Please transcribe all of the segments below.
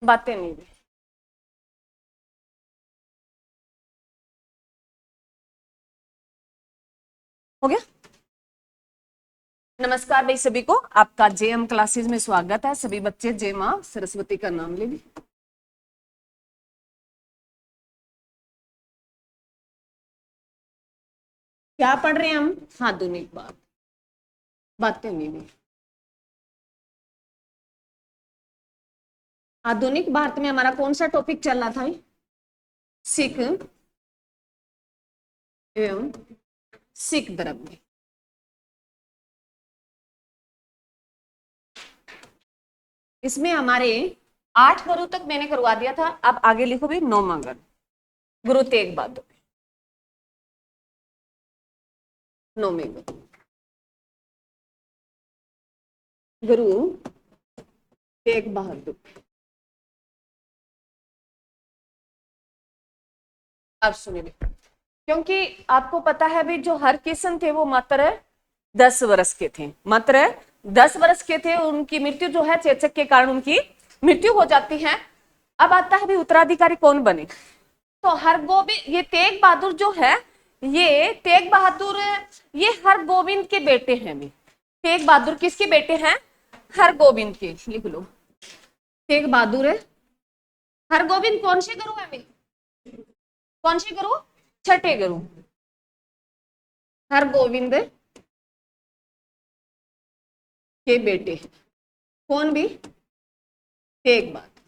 बातें नहीं हुई। हो गया। नमस्कार भाई सभी को, आपका जेएम क्लासेस में स्वागत है। सभी बच्चे जय मां सरस्वती का नाम ले ली। क्या पढ़ रहे हैं हम? आधुनिक बात, बातें नहीं हुई। आधुनिक भारत में हमारा कौन सा टॉपिक चल रहा था? सिख एवं सिख धर्म में। इसमें हमारे 8 गुरु तक मैंने करवा दिया था। अब आगे लिखो भी 9वां गुरु तेग बहादुर। 9वें गुरु तेग बहादुर। अब सुनिए, क्योंकि आपको पता है भी जो हरकिशन थे वो मात्र 10 वर्ष के थे, मात्र 10 वर्ष के थे। उनकी मृत्यु जो है चेचक के कारण उनकी मृत्यु हो जाती है। अब आता है भी उत्तराधिकारी कौन बने। तो हरगोविंद, ये तेग बहादुर जो है, ये तेग बहादुर ये हरगोविंद के बेटे हैं भी। तेग बहादुर किसके बेटे हैं? हरगोविंद के। लिख लो, तेग बहादुर है। हरगोविंद कौन से गुरु है भी? कौन से गुरु? छठे गुरु हरगोविंद के बेटे। कौन भी? तेग बहादुर।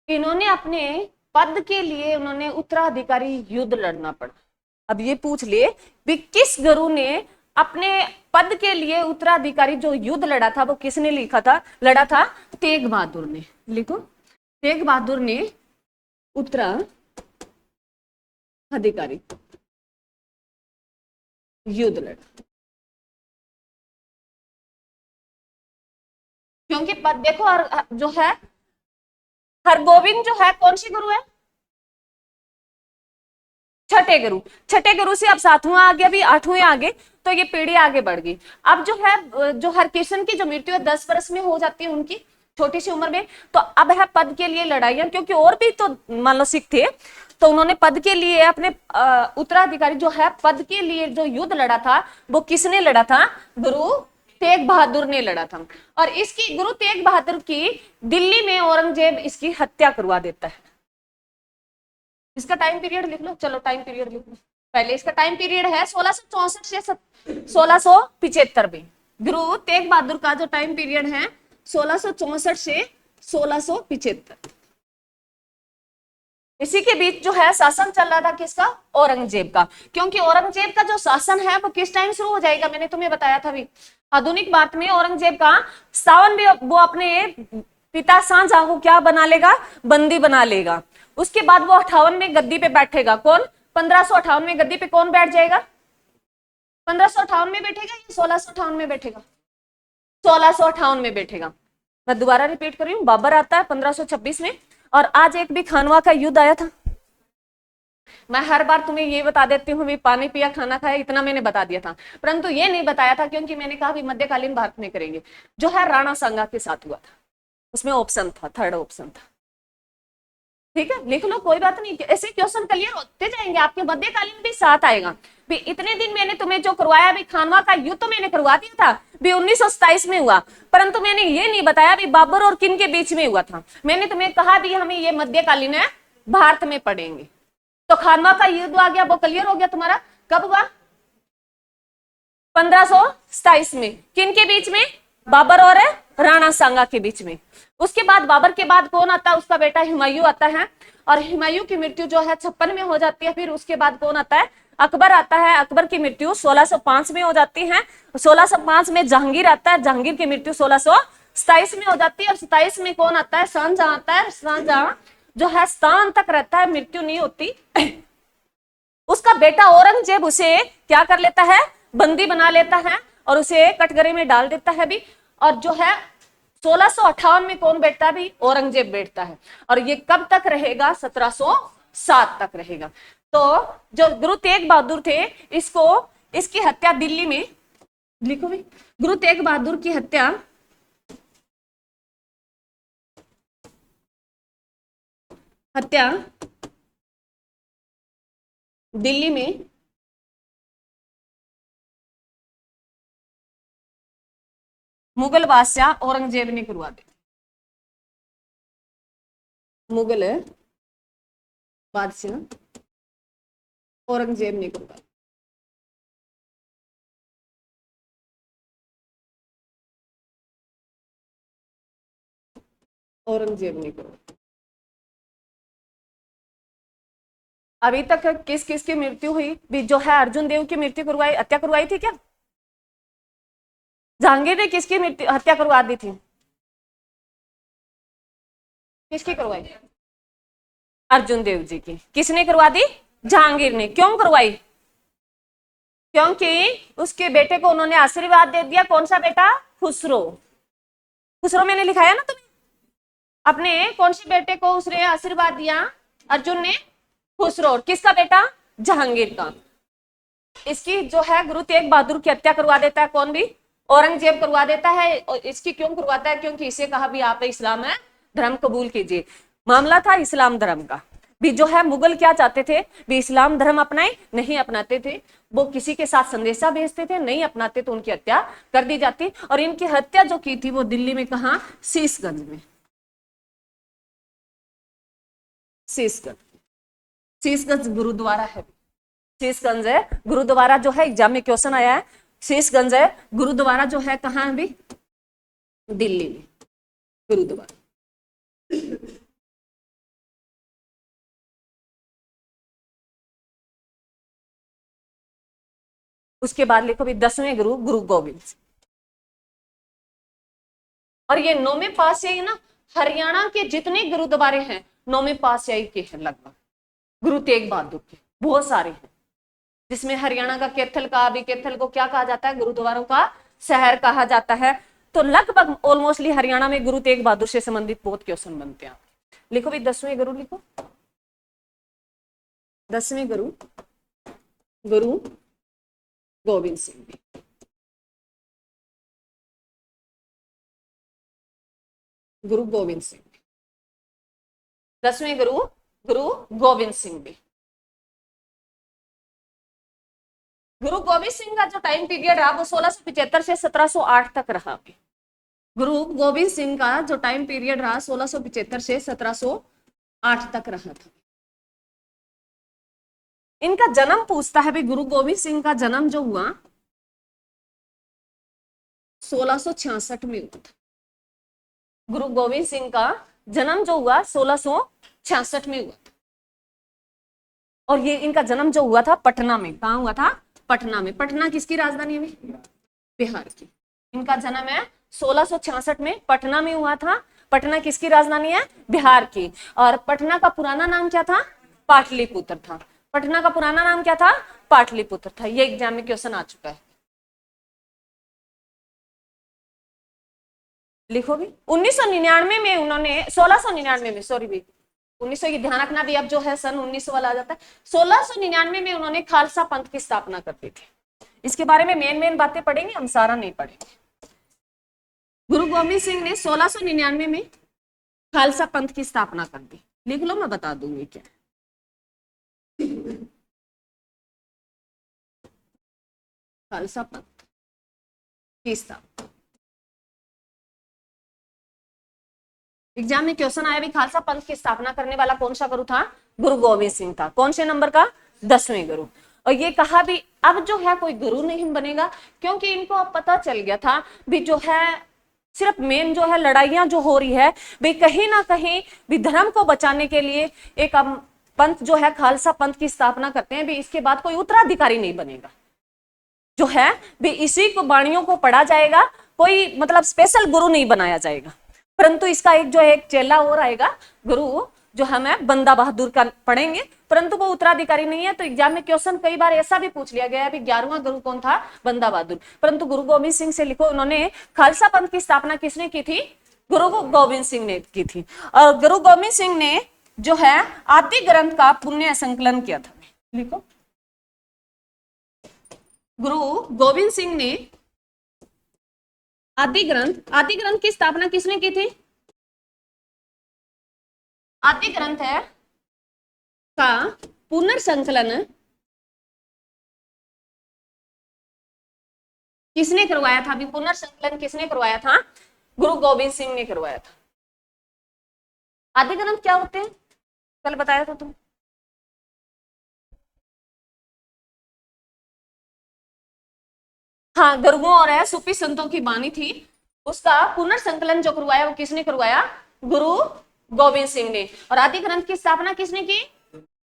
इन्होंने अपने पद के लिए उन्होंने उत्तराधिकारी युद्ध लड़ना पड़ा। अब ये पूछ ले भी किस गुरु ने अपने पद के लिए उत्तराधिकारी जो युद्ध लड़ा था वो किसने लिखा था, लड़ा था? तेग बहादुर ने। लिखो, तेग बहादुर ने उत्तराधिकारी युद्ध लड़ा। क्योंकि पद देखो, जो है हरगोविंद जो है कौन सी गुरु है? छठे गुरु। छठे गुरु से अब 7वां आ गया भी, 8वें आ गए, तो ये पीढ़ी आगे बढ़ गई। अब जो है जो हरकिशन की जो मृत्यु है 10 वर्ष में हो जाती है उनकी, छोटी सी उम्र में। तो अब है पद के लिए लड़ाइयां, क्योंकि और भी तो मान लो सिख थे, तो उन्होंने पद के लिए अपने उत्तराधिकारी जो है पद के लिए जो युद्ध लड़ा था वो किसने लड़ा था? गुरु तेग बहादुर ने लड़ा था। और इसकी गुरु तेग बहादुर की दिल्ली में औरंगजेब इसकी हत्या करवा देता है। इसका टाइम पीरियड लिख लो। चलो टाइम पीरियड लिख लो पहले। इसका टाइम पीरियड है 1664 से 1675 में। गुरु तेग बहादुर का जो टाइम पीरियड है 1664 से 1675। इसी के बीच जो है शासन चल रहा था किसका? औरंगजेब का। क्योंकि औरंगजेब का जो शासन है वो किस टाइम शुरू हो जाएगा, मैंने तुम्हें बताया था भी। आधुनिक भारत में औरंगजेब का सावन में वो अपने पिता शाहजहां को क्या बना लेगा? बंदी बना लेगा। उसके बाद वो 58 में गद्दी पे बैठेगा। कौन? 1558 में गद्दी पे कौन बैठ जाएगा? 1558 में बैठेगा या 1658 में बैठेगा? 1658 में बैठेगा। मैं दोबारा रिपीट कर रही हूँ, बाबर आता है 1526 में, और आज एक भी खानवा का युद्ध आया था। मैं हर बार तुम्हें ये बता देती हूँ भी पानी पिया खाना खाया, इतना मैंने बता दिया था, परंतु ये नहीं बताया था क्योंकि मैंने कहा भी मध्यकालीन भारत में करेंगे। जो है राणा सांगा के साथ हुआ था, उसमें ऑप्शन था, थर्ड ऑप्शन था। ठीक है, लिख लो, कोई बात नहीं। ऐसे क्वेश्चन क्लियर होते जाएंगे आपके, मध्यकालीन भी साथ आएगा भी। इतने दिन मैंने तुम्हें जो करवाया भी, खानवा का युद्ध तो मैंने करवा दिया था भी 1927 में हुआ, परंतु मैंने ये नहीं बताया भी बाबर और किन के बीच में हुआ था। मैंने तुम्हें कहा भी हमें ये मध्यकालीन है भारत में पढ़ेंगे। तो खानवा का युद्ध आ गया, वो क्लियर हो गया तुम्हारा। कब हुआ? 1527 में। किन के बीच में? बाबर और राणा सांगा के बीच में। उसके बाद बाबर के बाद कौन आता है? उसका बेटा हुमायूं आता है, और हुमायूं की मृत्यु जो है 56 में हो जाती है। फिर उसके बाद कौन आता है? अकबर आता है। अकबर की मृत्यु 1605 में हो जाती है। 1605 में जहांगीर आता है। जहांगीर की मृत्यु 1627 में हो जाती है। और 27 में कौन आता है? शाहजहां आता है। शाहजहां जो है स्थान तक रहता है, मृत्यु नहीं होती। उसका बेटा औरंगजेब उसे क्या कर लेता है? बंदी बना लेता है और उसे कटघरे में डाल देता है भी। और जो है 1658 में कौन बैठता है भी? औरंगजेब बैठता है। और ये कब तक रहेगा? 1707 तक रहेगा। तो जो गुरु तेग बहादुर थे, इसकी हत्या दिल्ली में, लिखो भी, गुरु तेग बहादुर की हत्या हत्या दिल्ली में मुगल बादशाह औरंगजेब ने करवा दी। मुगल बादशाह औरंगजेब ने करवा दी। औरंगजेब ने करवा। अभी तक किस किस की मृत्यु हुई भी, जो है अर्जुन देव की मृत्यु करवाई, हत्या करवाई थी क्या? जहांगीर ने किसकी मृत्यु हत्या करवा दी थी? किसकी करवाई? अर्जुन देव जी की। किसने करवा दी? जहांगीर ने। क्यों करवाई? क्योंकि उसके बेटे को उन्होंने आशीर्वाद दे दिया। कौन सा बेटा? खुसरो। खुसरो मैंने लिखाया ना तुम्हें। अपने कौन से बेटे को उसने आशीर्वाद दिया? अर्जुन ने खुसरो। और किसका बेटा? जहांगीर का। इसकी जो है गुरु तेग बहादुर की हत्या करवा देता है। कौन भी? औरंगजेब करवा देता है। और इसकी क्यों करवाता है? क्योंकि इसे कहा भी आप इस्लाम है धर्म कबूल कीजिए। मामला था इस्लाम धर्म का भी। जो है मुगल क्या चाहते थे भी, इस्लाम धर्म अपनाए, नहीं अपनाते थे। वो किसी के साथ संदेशा भेजते थे, नहीं अपनाते तो उनकी हत्या कर दी जाती। और इनकी हत्या जो की थी वो दिल्ली में, कहा? शीशगंज में। शीशगंज। शीशगंज गुरुद्वारा है। शीशगंज है गुरुद्वारा जो है, एग्जाम में क्वेश्चन आया है। शीशगंज है गुरुद्वारा जो है, कहाँ भी? दिल्ली में गुरुद्वारा। उसके बाद लिखो भी 10वें गुरु, गुरु गोविंद सिंह। और ये 9वें पातशाही ना, हरियाणा के जितने गुरुद्वारे हैं 9वें पातशाही के हैं लगभग, गुरु तेग बहादुर के बहुत सारे हैं। जिसमें हरियाणा का कैथल का भी, कैथल को क्या कहा जाता है? गुरुद्वारों का शहर कहा जाता है। तो लगभग ऑलमोस्टली हरियाणा में गुरु तेग बहादुर से संबंधित बहुत क्वेश्चन बनते हैं। लिखो भी 10वें गुरु, लिखो 10वें गुरु, गुरु गोविंद सिंह जी। गुरु गोविंद सिंह, 10वें गुरु, गुरु गोविंद सिंह जी। गुरु गोविंद सिंह का जो टाइम पीरियड रहा वो 1675 से 1708 तक रहा। गुरु गोविंद सिंह का जो टाइम पीरियड रहा 1675 से 1708 तक रहा था। इनका जन्म पूछता है भी, गुरु गोविंद सिंह का जन्म जो हुआ 1666 में हुआ था। गुरु गोविंद सिंह का जन्म जो हुआ 1666 में हुआ था। और ये इनका जन्म जो हुआ था पटना में। कहाँ हुआ था? पटना में। पटना किसकी राजधानी है? बिहार की। इनका जन्म है 1666 में पटना में हुआ था। पटना किसकी राजधानी है? बिहार की। और पटना का पुराना नाम क्या था? पाटलिपुत्र था। पटना का पुराना नाम क्या था? पाटलिपुत्र था। ये एग्जाम में क्वेश्चन आ चुका है। लिखो भी 1999 में उन्होंने, 1699 में, सॉरी भी 1900 की ध्यान रखना भी, अब जो है सन 1900 वाला आ जाता है। 1699 में उन्होंने खालसा पंथ की स्थापना कर दी थी। इसके बारे में मेन बातें पढ़ेंगे, हम सारा नहीं पढ़ेंगे। गुरु गोविंद सिंह ने 1699 में खालसा पंथ की स्थापना कर दी। लिख लो, मैं बता दूंगी क्या। खालसा पंथ की स्थापना। एग्जाम में क्वेश्चन आया भी, खालसा पंथ की स्थापना करने वाला कौन सा गुरु था? गुरु गोविंद सिंह था। कौन से नंबर का? 10वें गुरु। और ये कहा भी अब जो है कोई गुरु नहीं बनेगा, क्योंकि इनको अब पता चल गया था भी जो है सिर्फ मेन जो है लड़ाइयां जो हो रही है भी, कहीं ना कहीं भी धर्म को बचाने के लिए एक पंथ जो है खालसा पंथ की स्थापना करते हैं भी, इसके बाद कोई उत्तराधिकारी नहीं बनेगा। जो है भी इसी को वाणियों को पढ़ा जाएगा, कोई मतलब स्पेशल गुरु नहीं बनाया जाएगा। परंतु इसका एक जो है एक चेला और आएगा गुरु, जो हमें बंदा बहादुर का पढ़ेंगे, परंतु वो उत्तराधिकारी नहीं है। तो एग्जाम में क्वेश्चन कई बार ऐसा भी पूछ लिया गया है, 11वां गुरु कौन था? बंदा बहादुर। परंतु गुरु गोविंद सिंह से लिखो, उन्होंने खालसा पंथ की स्थापना किसने की थी? गुरु गोविंद सिंह ने की थी। और गुरु गोविंद सिंह ने जो है आदि ग्रंथ का पुण्य संकलन किया था। लिखो, गुरु गोविंद सिंह ने आदि ग्रंथ की स्थापना किसने की थी? आदि ग्रंथ है का पुनर्संकलन किसने करवाया था? अभी पुनर्संकलन किसने करवाया था? गुरु गोविंद सिंह ने करवाया था। आदि ग्रंथ क्या होते हैं? कल बताया था तुम। हाँ, गुरुओं और है सूफी संतों की बानी थी, उसका पुनर्संकलन जो करवाया वो किसने करवाया? गुरु गोविंद सिंह ने। और आदि ग्रंथ की स्थापना किसने की?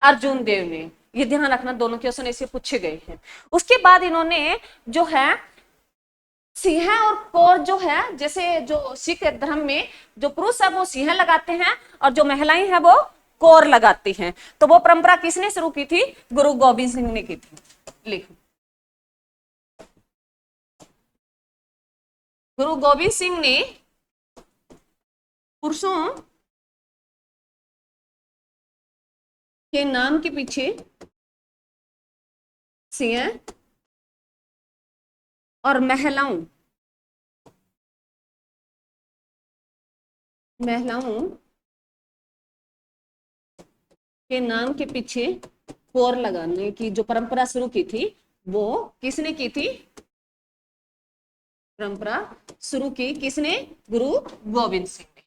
अर्जुन देव ने। ये ध्यान रखना, दोनों क्वेश्चन ऐसे पूछे गए हैं। उसके बाद इन्होंने जो है सिंह और कौर जो है, जैसे जो सिख धर्म में जो पुरुष है वो सिंह लगाते हैं और जो महिलाएं हैं वो कौर लगाती हैं। तो वो परंपरा किसने शुरू की थी? गुरु गोविंद सिंह ने की थी। लिखो, गुरु गोविंद सिंह ने पुरुषों के नाम के पीछे सिंह और महिलाओं के नाम के पीछे कौर लगाने की जो परंपरा शुरू की थी वो किसने की थी? परंपरा शुरू की किसने? गुरु गोविंद सिंह ने।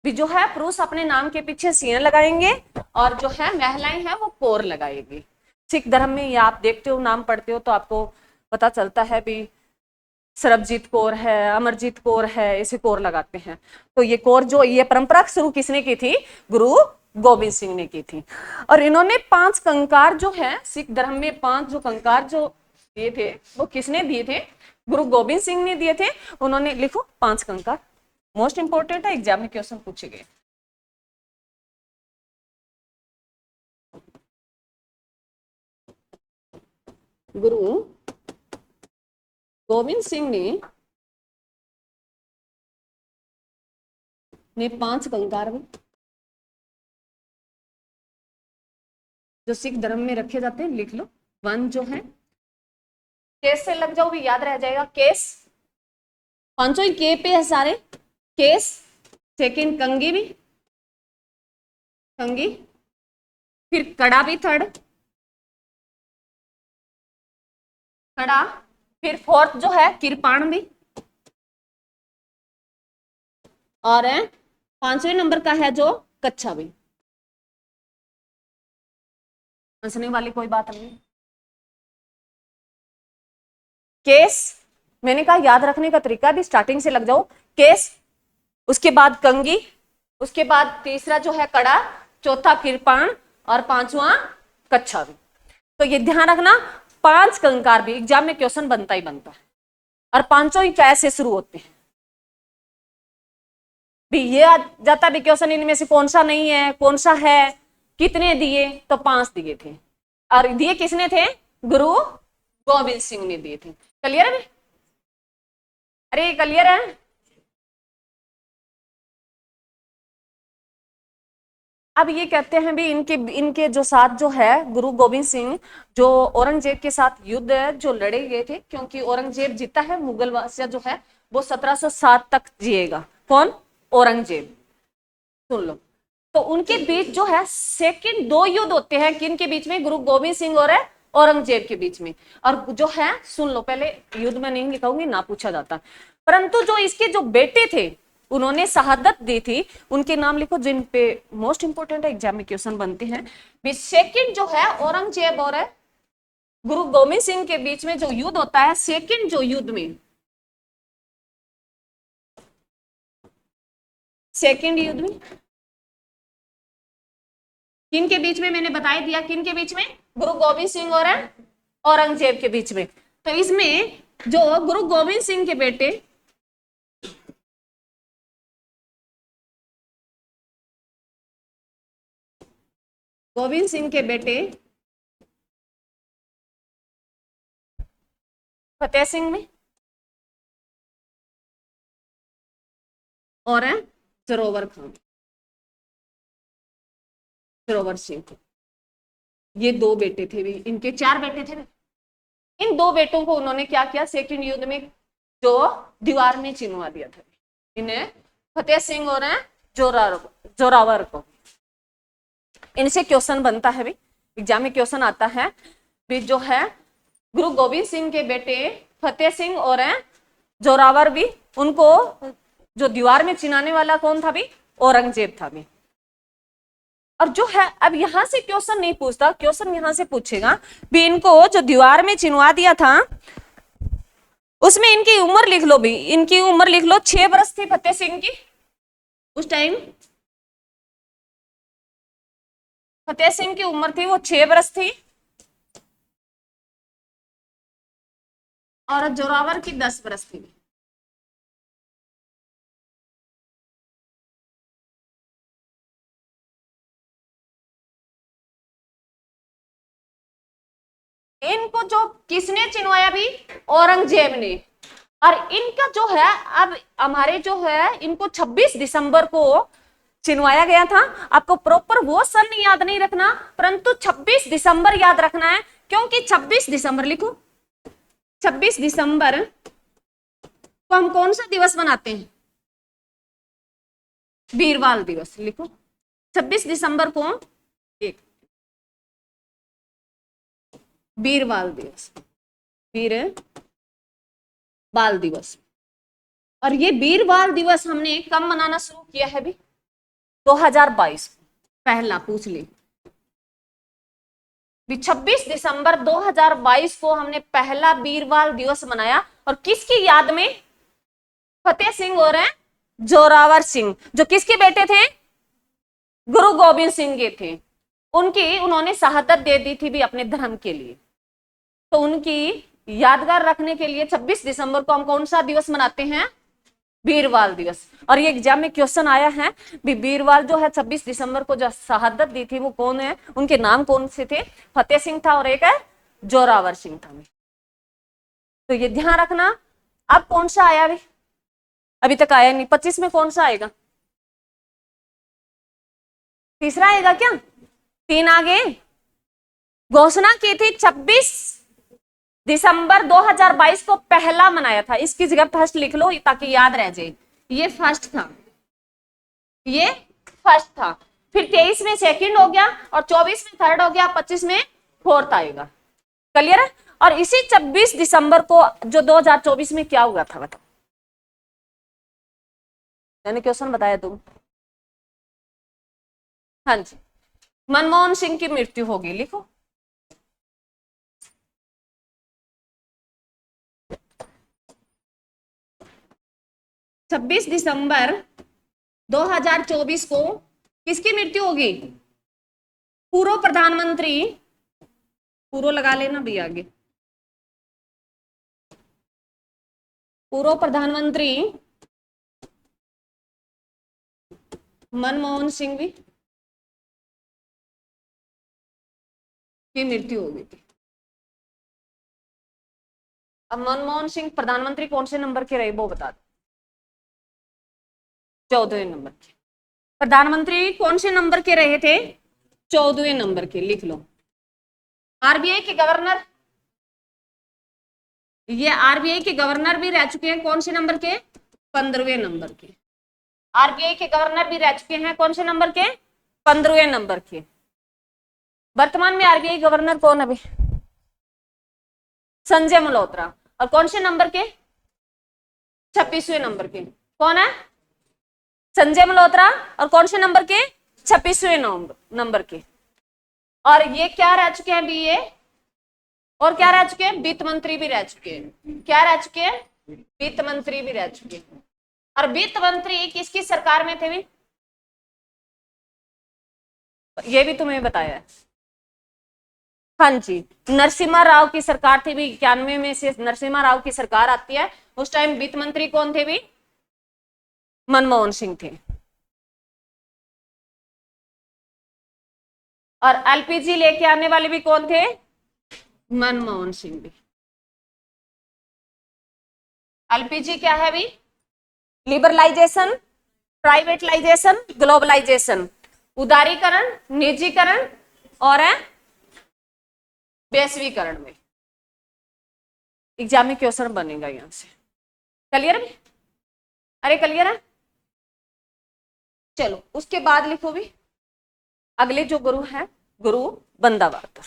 भी जो है पुरुष अपने नाम के पीछे सिंह लगाएंगे और जो है महिलाएं हैं वो कौर लगाएगी। सिख धर्म में ये आप देखते हो, नाम पढ़ते हो तो आपको पता चलता है भी सरबजीत कौर है, अमरजीत कौर है, ऐसे कौर लगाते हैं। तो ये कौर जो ये परंपरा शुरू किसने की थी? गुरु गोविंद सिंह ने की थी। और इन्होंने 5 कंकार जो है सिख धर्म में 5 जो कंकार जो दिए थे वो किसने दिए थे? गुरु गोविंद सिंह ने दिए थे। उन्होंने, लिखो 5 कंकार, मोस्ट इंपोर्टेंट है, एग्जाम में क्वेश्चन पूछे गए। गुरु गोविंद सिंह ने 5 कंकार जो सिख धर्म में रखे जाते हैं, लिख लो। 1 जो है, केस से लग जाओ भी याद रह जाएगा, केस, 5 ही के पे है सारे, केस। सेकंड कंगी भी, कंगी, फिर कड़ा भी थर्ड, कड़ा, फिर 4th जो है किरपाण भी, और 5वें नंबर का है जो कच्छा भी। हंसने वाली कोई बात नहीं। केस, मैंने कहा याद रखने का तरीका भी स्टार्टिंग से लग जाओ, केस, उसके बाद कंगी, उसके बाद तीसरा जो है कड़ा, चौथा किरपाण और 5वां कच्छा भी। तो ये ध्यान रखना, 5 कंकार भी एग्जाम में क्वेश्चन बनता ही बनता है। और 5 ही कैसे शुरू होते हैं भी, ये आ जाता भी क्वेश्चन इनमें से कौन सा नहीं है, कौन सा है, कितने दिए? तो 5 दिए थे। और दिए किसने थे? गुरु गोविंद सिंह ने दिए थे। क्लियर है? अरे क्लियर है? अब ये कहते हैं भी इनके जो साथ जो है गुरु गोविंद सिंह जो औरंगजेब के साथ युद्ध जो लड़े गए थे, क्योंकि औरंगजेब जीता है, मुगल बादशाह जो है वो 1707 तक जिएगा। कौन? औरंगजेब। सुन लो, तो उनके बीच जो है सेकंड 2 युद्ध होते हैं, किन के बीच में? गुरु गोविंद सिंह और औरंगजेब के बीच में। और जो है, सुन लो, पहले युद्ध में नहीं लिखाऊंगी ना, पूछा जाता, परंतु जो इसके जो बेटे थे उन्होंने शहादत दी थी, उनके नाम लिखो, जिन पे मोस्ट इंपोर्टेंट है, एग्जाम में क्वेश्चन बनते हैं। सेकंड जो है औरंगजेब और गुरु गोविंद सिंह के बीच में जो युद्ध होता है, सेकंड जो युद्ध में, सेकंड युद्ध में किन के बीच में? मैंने बता दिया किन के बीच में, गुरु गोविंद सिंह और औरंगजेब के बीच में। तो इसमें जो गुरु गोविंद सिंह के बेटे गोविंद सिंह के बेटे फतेह सिंह में और जोरावर खान, जोरावर सिंह, ये 2 बेटे थे भी, इनके 4 बेटे थे। इन 2 बेटों को उन्होंने क्या किया? सेकंड युद्ध में जो दीवार में चिनवा दिया था इन्हें, फतेह सिंह और जोरावर को। इनसे क्वेश्चन बनता है भी, एग्जाम में क्वेश्चन आता है भी। जो है गुरु गोविंद सिंह के बेटे फतेह सिंह और जोरावर भी, उनको जो दीवार में चिनाने वाला कौन था भी? औरंगजेब था भी। और जो है अब यहां से क्वेश्चन नहीं पूछता, क्वेश्चन यहां से पूछेगा भी इनको जो दीवार में चिनवा दिया था उसमें इनकी उम्र लिख लो भी, इनकी उम्र लिख लो। 6 वर्ष थी फतेह सिंह की उस टाइम, फतेह सिंह की उम्र थी वो 6 वर्ष थी, और जोरावर की 10 वर्ष थी। इनको जो किसने चिनवाया भी? औरंगजेब ने। और इनका जो है अब हमारे जो है इनको 26 दिसंबर को चिनवाया गया था। आपको प्रॉपर वो सन याद नहीं रखना, परंतु 26 दिसंबर याद रखना है, क्योंकि 26 दिसंबर लिखो, 26 दिसंबर को हम कौन सा दिवस मनाते हैं? वीरवाल दिवस लिखो। 26 दिसंबर को एक वीरवाल दिवस, वीर बाल दिवस। और ये वीरवाल दिवस हमने कब मनाना शुरू किया है भी? 2022। पहला पूछ ले भी, 26 दिसंबर 2022 को हमने पहला वीरवाल दिवस मनाया। और किसकी याद में? फतेह सिंह और जोरावर सिंह, जो किसके बेटे थे? गुरु गोविंद सिंह के थे। उन्होंने शहादत दे दी थी भी अपने धर्म के लिए। तो उनकी यादगार रखने के लिए 26 दिसंबर को हम कौन सा दिवस मनाते हैं? वीरवाल दिवस। और ये एग्जाम में क्वेश्चन आया है भी, वीरवाल जो है 26 दिसंबर को जो शहादत दी थी वो कौन है? उनके नाम कौन से थे? फतेह सिंह था और एक है जोरावर सिंह था। तो ये ध्यान रखना। अब कौन सा आया भी? अभी तक आया नहीं। 25 में कौन सा आएगा? तीसरा आएगा क्या? 3 आगे घोषणा की थी 26 दिसंबर 2022 को पहला मनाया था। इसकी जगह फर्स्ट लिख लो ताकि याद रह जाए। ये फर्स्ट था, ये फर्स्ट था। फिर 23 में सेकंड हो गया, और 24 में थर्ड हो गया, 25 में फोर्थ आएगा। क्लियर है? और इसी 26 दिसंबर को जो 2024 में क्या हुआ था बताओ? मैंने क्वेश्चन बताया तुम। हाँ जी, मनमोहन सिंह की मृत्यु होगी, लिखो। छब्बीस दिसंबर 2024 को किसकी मृत्यु होगी? पूर्व प्रधानमंत्री, पूर्व लगा लेना भी आगे, पूर्व प्रधानमंत्री मनमोहन सिंह भी की मृत्यु होगी थी। अब मनमोहन सिंह प्रधानमंत्री कौन से नंबर के रहे वो बता दो? 14वें नंबर के। प्रधानमंत्री कौन से नंबर के रहे थे? 14वें नंबर के, लिख लो। आरबीआई के गवर्नर, ये आरबीआई के गवर्नर भी रह चुके हैं कौन से नंबर के? 15वें नंबर के। आरबीआई के गवर्नर भी रह चुके हैं कौन से नंबर के? 15वें नंबर के। वर्तमान में आरबीआई गवर्नर कौन है अभी? संजय मल्होत्रा। और कौन से नंबर के? 26वें नंबर के। कौन है? संजय मल्होत्रा। और कौन से नंबर के? 26वें नंबर के। और ये क्या रह चुके हैं भी? ये और क्या रह चुके हैं? वित्त मंत्री भी रह चुके हैं। क्या रह चुके हैं? वित्त मंत्री भी रह चुके हैं। और वित्त मंत्री किसकी सरकार में थे भी? ये भी तुम्हें बताया है। हाँ जी, नरसिम्हा राव की सरकार थी भी। 91 में से नरसिम्हा राव की सरकार आती है। उस टाइम वित्त मंत्री कौन थे भी? मनमोहन सिंह थे। और एलपीजी लेके आने वाले भी कौन थे? मनमोहन सिंह भी। एलपीजी क्या है भी? लिबरलाइजेशन, प्राइवेटलाइजेशन, ग्लोबलाइजेशन, उदारीकरण, निजीकरण और वैश्वीकरण में। एग्जाम में क्वेश्चन बनेगा यहां से। क्लियर है? अरे क्लियर है? चलो उसके बाद लिखो भी, अगले जो गुरु है गुरु बंदा बहादुर।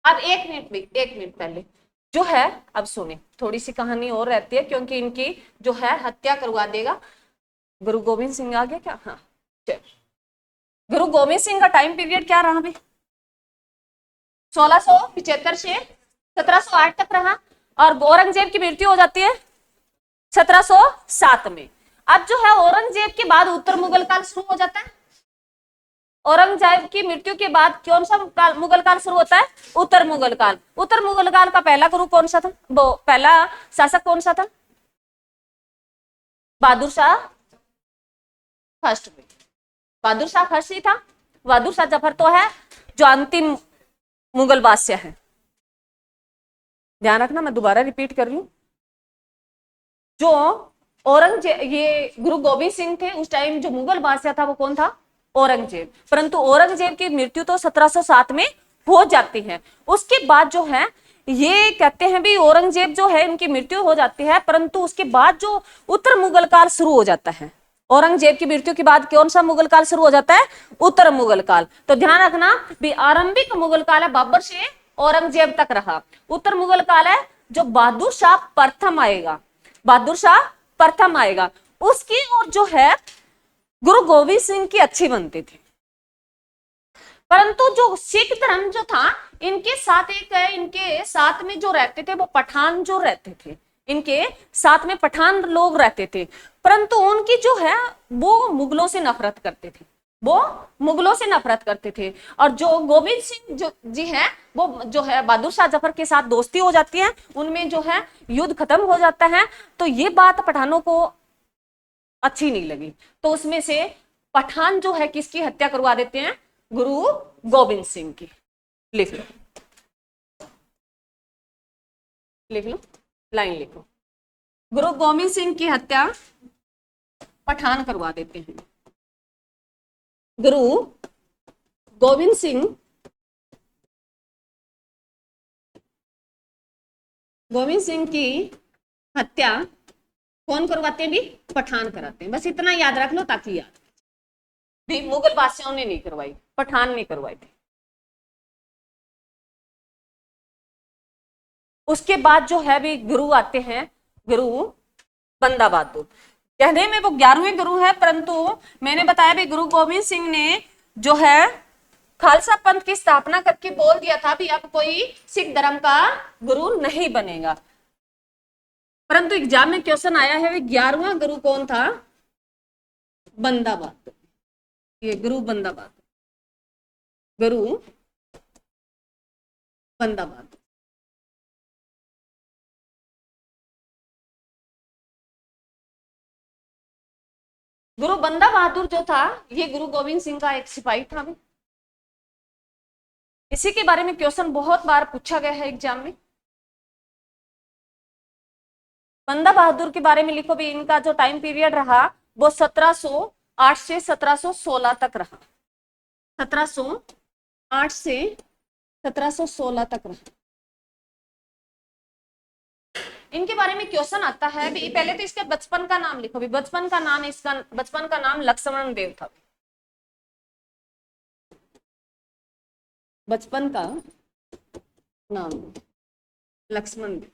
अब एक मिनट पहले जो है, अब सुने, थोड़ी सी कहानी और रहती है क्योंकि इनकी जो है हत्या करवा देगा। गुरु गोविंद सिंह आ गया क्या? हाँ चल। गुरु गोविंद सिंह का टाइम पीरियड क्या रहा भाई? 1675 से 1708 तक रहा, और औरंगजेब की मृत्यु हो जाती है 1707 में। अब जो है औरंगजेब के बाद उत्तर मुगल काल शुरू हो जाता है। औरंगजेब की मृत्यु के बाद कौन सा मुगल काल शुरू होता है? उत्तर मुगल काल। उत्तर मुगल काल का पहला गुरु कौन सा था? वो पहला शासक कौन सा था? बहादुर शाह फर्स्ट में। बहादुर शाह फर्स्ट ही था। बहादुर शाह जफर तो है जो अंतिम मुगल बादशाह है। ध्यान रखना, मैं दोबारा रिपीट कर रही हूं। जो औरंगजेब, ये गुरु गोविंद सिंह थे उस टाइम, जो मुगल बादशाह था वो कौन था? औरंगजेब। परंतु औरंगजेब की मृत्यु तो 1707 में हो जाती है। उसके बाद जो है ये कहते हैं भी औरंगजेब जो है इनकी मृत्यु हो जाती है, परंतु उसके बाद जो उत्तर मुगल काल शुरू हो जाता है। औरंगजेब की मृत्यु के बाद कौन सा मुगल काल शुरू हो जाता है? उत्तर मुगल काल। तो ध्यान रखना भी आरंभिक मुगल काल है बाबर से औरंगजेब तक रहा। उत्तर मुगल काल है जो बहादुर शाह प्रथम आएगा, बहादुर शाह प्रथम आएगा। उसकी और जो है गुरु गोविंद सिंह की अच्छी बनती थी। परंतु जो सिख धर्म जो था, इनके साथ एक है, इनके साथ में जो रहते थे वो पठान जो रहते थे, इनके साथ में पठान लोग रहते थे। परंतु उनकी जो है वो मुगलों से नफरत करते थे, वो मुगलों से नफरत करते थे। और जो गोविंद सिंह जो जी है वो जो है बहादुर शाह जफर के साथ दोस्ती हो जाती है, उनमें जो है युद्ध खत्म हो जाता है। तो ये बात पठानों को अच्छी नहीं लगी, तो उसमें से पठान जो है किसकी हत्या करवा देते हैं? गुरु गोविंद सिंह की। लिख लो, लिख लो, लाइन लिखो। गुरु गोविंद सिंह की हत्या पठान करवा देते हैं। गुरु गोविंद सिंह, गोविंद सिंह की हत्या कौन करवाते हैं? भी पठान कराते हैं। बस इतना याद रख लो ताकि याद भी मुगल बादशाहों ने नहीं करवाई, पठान ने करवाई थी। उसके बाद जो है भी गुरु आते हैं गुरु बंदा बहादुर। कहने में वो 11वें गुरु है, परंतु मैंने बताया भी गुरु गोविंद सिंह ने जो है खालसा पंथ की स्थापना करके बोल दिया था भी अब कोई सिख धर्म का गुरु नहीं बनेगा। परंतु एग्जाम में क्वेश्चन आया है 11वां गुरु कौन था? बंदा बहादुर। ये गुरु बंदा बहादुर, गुरु बंदा बहादुर। गुरु बंदा बहादुर जो था ये गुरु गोविंद सिंह का एक सिपाही था भी। इसी के बारे में क्वेश्चन बहुत बार पूछा गया है एग्जाम में। बंदा बहादुर के बारे में लिखो भी, इनका जो टाइम पीरियड रहा वो 1708 से 1716 तक रहा। 1708 से 1716 तक रहा। इनके बारे में क्वेश्चन आता है भी, पहले तो इसके बचपन का नाम लिखो भी। बचपन का नाम, इसका बचपन का नाम लक्ष्मण देव था। बचपन का नाम लक्ष्मण देव,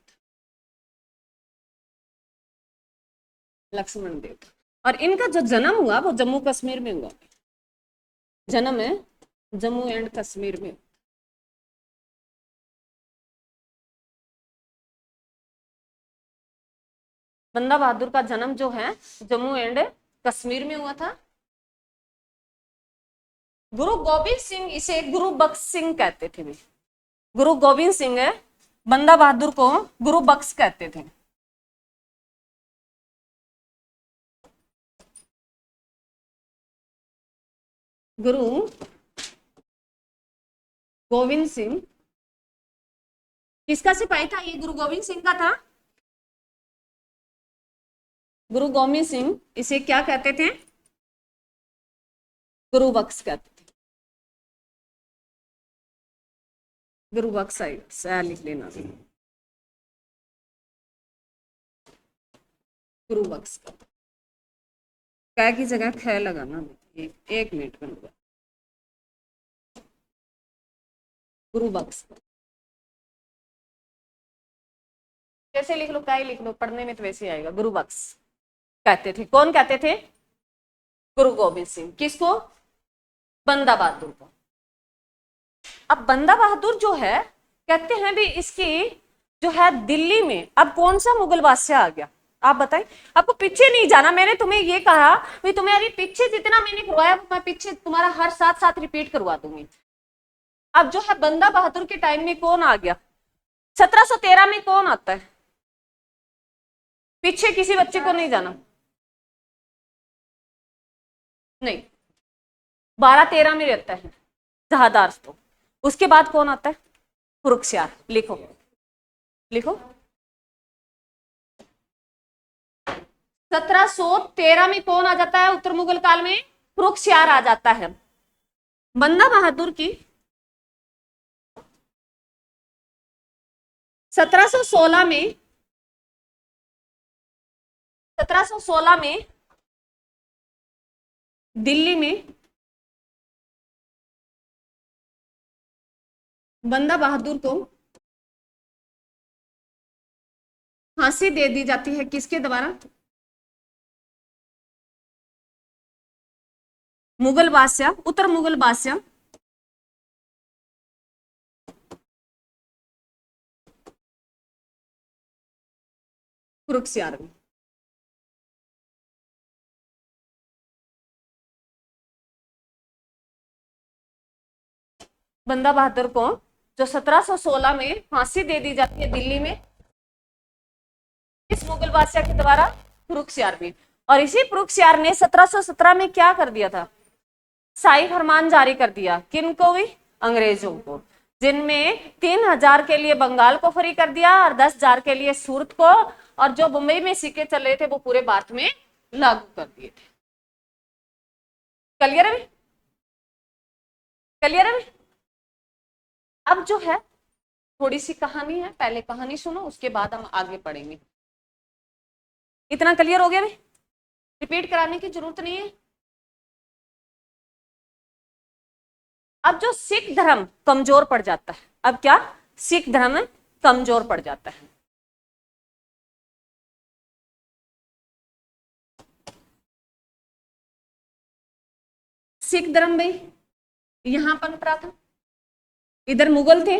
लक्ष्मण देव। और इनका जो जन्म हुआ वो जम्मू कश्मीर में हुआ। जन्म है जम्मू एंड कश्मीर में। बंदा बहादुर का जन्म जो है जम्मू एंड कश्मीर में हुआ था। गुरु गोविंद सिंह इसे गुरु बख्श सिंह कहते थे भी। गुरु गोविंद सिंह है, बंदा बहादुर को गुरु बख्श कहते थे। गुरु गोविंद सिंह किसका सिपाही था? ये गुरु गोविंद सिंह का था। गुरु गोविंद सिंह इसे क्या कहते थे? गुरु बख्श कहते थे। गुरु बख्श आएगा, लिख लेना। गुरु बख्श। कै की जगह ख लगाना। एक मिनट में गुरु बख्श कैसे लिख लो, क्या ही लिख लो, पढ़ने में तो वैसे आएगा। गुरु बख्श कहते थे। कौन कहते थे? गुरु गोविंद सिंह। किसको? बंदा बहादुर को। अब बंदा बहादुर जो है, कहते हैं भी इसकी जो है दिल्ली में अब कौन सा मुगल बादशाह आ गया, आप बताएं। आपको पीछे नहीं जाना, मैंने तुम्हें ये कहा भाई तुम्हारी पीछे जितना मैंने करवाया मैं पीछे तुम्हारा हर साथ साथ रिपीट करवा दूंगी। अब जो है बंदा बहादुर के टाइम में कौन आ गया? 1713 में कौन आता है? पीछे किसी बच्चे को नहीं जाना, नहीं 1213 में रहता है जहादार। तो उसके बाद कौन आता है? फर्रुखसियार। लिखो लिखो 1713 में कौन आ जाता है उत्तर मुगल काल में? फर्रुखसियार आ जाता है। बंदा बहादुर की 1716 में 1716 में दिल्ली में बंदा बहादुर को फांसी दे दी जाती है। किसके द्वारा? मुगल बादशाह, उत्तर मुगल बादशाह फर्रुखसियार में। बंदा बहादुर को जो 1716 में फांसी दे दी जाती है दिल्ली में, इस मुगल बादशाह के द्वारा? फर्रुखसियार में। और इसी फर्रुखसियार ने 1717 में क्या कर दिया था? शाही फरमान जारी कर दिया। किनको भी? अंग्रेजों को, जिनमें 3000 के लिए बंगाल को फ्री कर दिया और 10,000 के लिए सूरत को, और जो मुंबई में सिक्के चल रहे थे वो पूरे भारत में लागू कर दिए थे। क्लियर है? क्लियर है? अब जो है थोड़ी सी कहानी है, पहले कहानी सुनो उसके बाद हम आगे पढ़ेंगे। इतना क्लियर हो गया भाई? रिपीट कराने की जरूरत नहीं है। अब जो सिख धर्म कमजोर पड़ जाता है, अब क्या? सिख धर्म कमजोर पड़ जाता है। सिख धर्म भाई यहां पनप रहा था, इधर मुगल थे,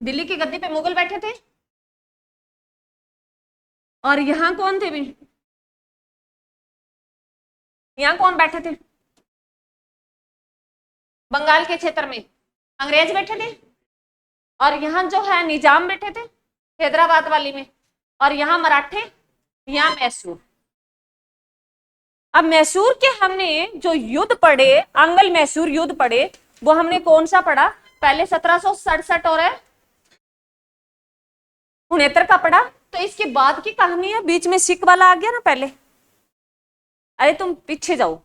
दिल्ली की गद्दी पे मुगल बैठे थे, और यहां कौन थे भी? यहां कौन बैठे थे? बंगाल के क्षेत्र में अंग्रेज बैठे थे, और यहां जो है निजाम बैठे थे हैदराबाद वाली में, और यहां मराठे, यहां मैसूर। अब मैसूर के हमने जो युद्ध पढ़े, आंगल मैसूर युद्ध पढ़े, वो हमने कौन सा पढ़ा? पहले 1767 और 69 का पढ़ा। तो इसके बाद की कहानी है, बीच में सिख वाला आ गया ना पहले। अरे तुम पीछे जाओ।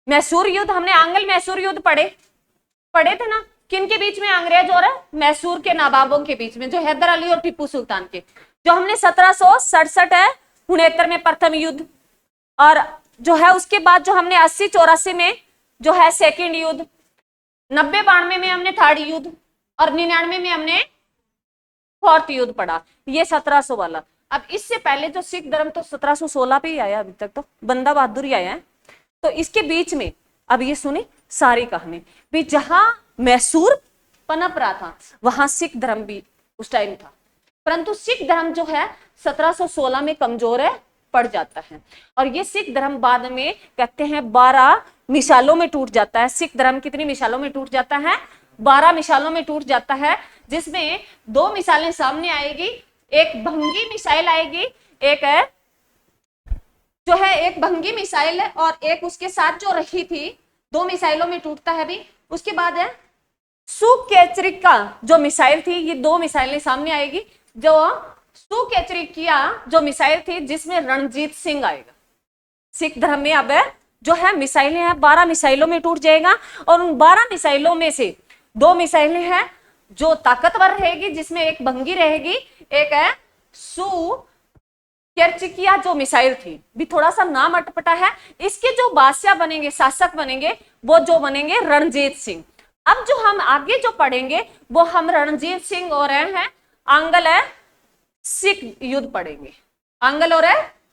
मैसूर युद्ध हमने आंगल मैसूर युद्ध पढ़े थे ना, किन के बीच में? अंग्रेज और मैसूर के नवाबों के बीच में, जो हैदर अली और टीपू सुल्तान के, जो हमने 1767 है 69 में प्रथम युद्ध, और जो है उसके बाद जो हमने 80-84 में जो है सेकंड युद्ध, 90-92 में हमने थर्ड युद्ध, और 99 में हमने फोर्थ युद्ध पढ़ा। ये 1700 वाला। अब इससे पहले जो सिख धर्म तो 1716 पे ही आया, अभी तक तो बंदा बहादुर ही आया है। तो इसके बीच में अब ये सुने सारी कहानी भी, जहां मैसूर पनप रहा था वहां सिख धर्म भी उस टाइम था, परंतु सिख धर्म जो है 1716 में कमजोर है, पड़ जाता है। और ये सिख धर्म बाद में कहते हैं 12 मिसालों में टूट जाता है। सिख धर्म कितनी मिसालों में टूट जाता है? 12 मिसालों में टूट जाता है, जिसमें 2 मिसालें सामने आएगी। एक भंगी मिसाइल आएगी, एक है जो है एक भंगी मिसाइल है, और एक उसके साथ जो रही थी, 2 मिसाइलों में टूटता है भी। उसके बाद है सुकेचरिक का जो मिसाइल थी, ये 2 मिसाइलें सामने आएगी। जो सुकेचरिक किया जो मिसाइल थी, जिसमें रणजीत सिंह आएगा। सिख धर्म में अब जो है मिसाइलें हैं, 12 मिसाइलों में टूट जाएगा, और उन 12 मिसाइलों में से 2 मिसाइलें हैं जो ताकतवर रहेगी, जिसमें एक भंगी रहेगी, एक है केरचिकिया जो मिसाइल थी, भी थोड़ा सा नाम अटपटा है। इसके जो बादशाह बनेंगे, शासक बनेंगे, वो जो बनेंगे रणजीत सिंह। अब जो हम आगे जो पढ़ेंगे वो हम रणजीत सिंह और हैं आंग्ल है सिख युद्ध पढ़ेंगे। आंग्ल और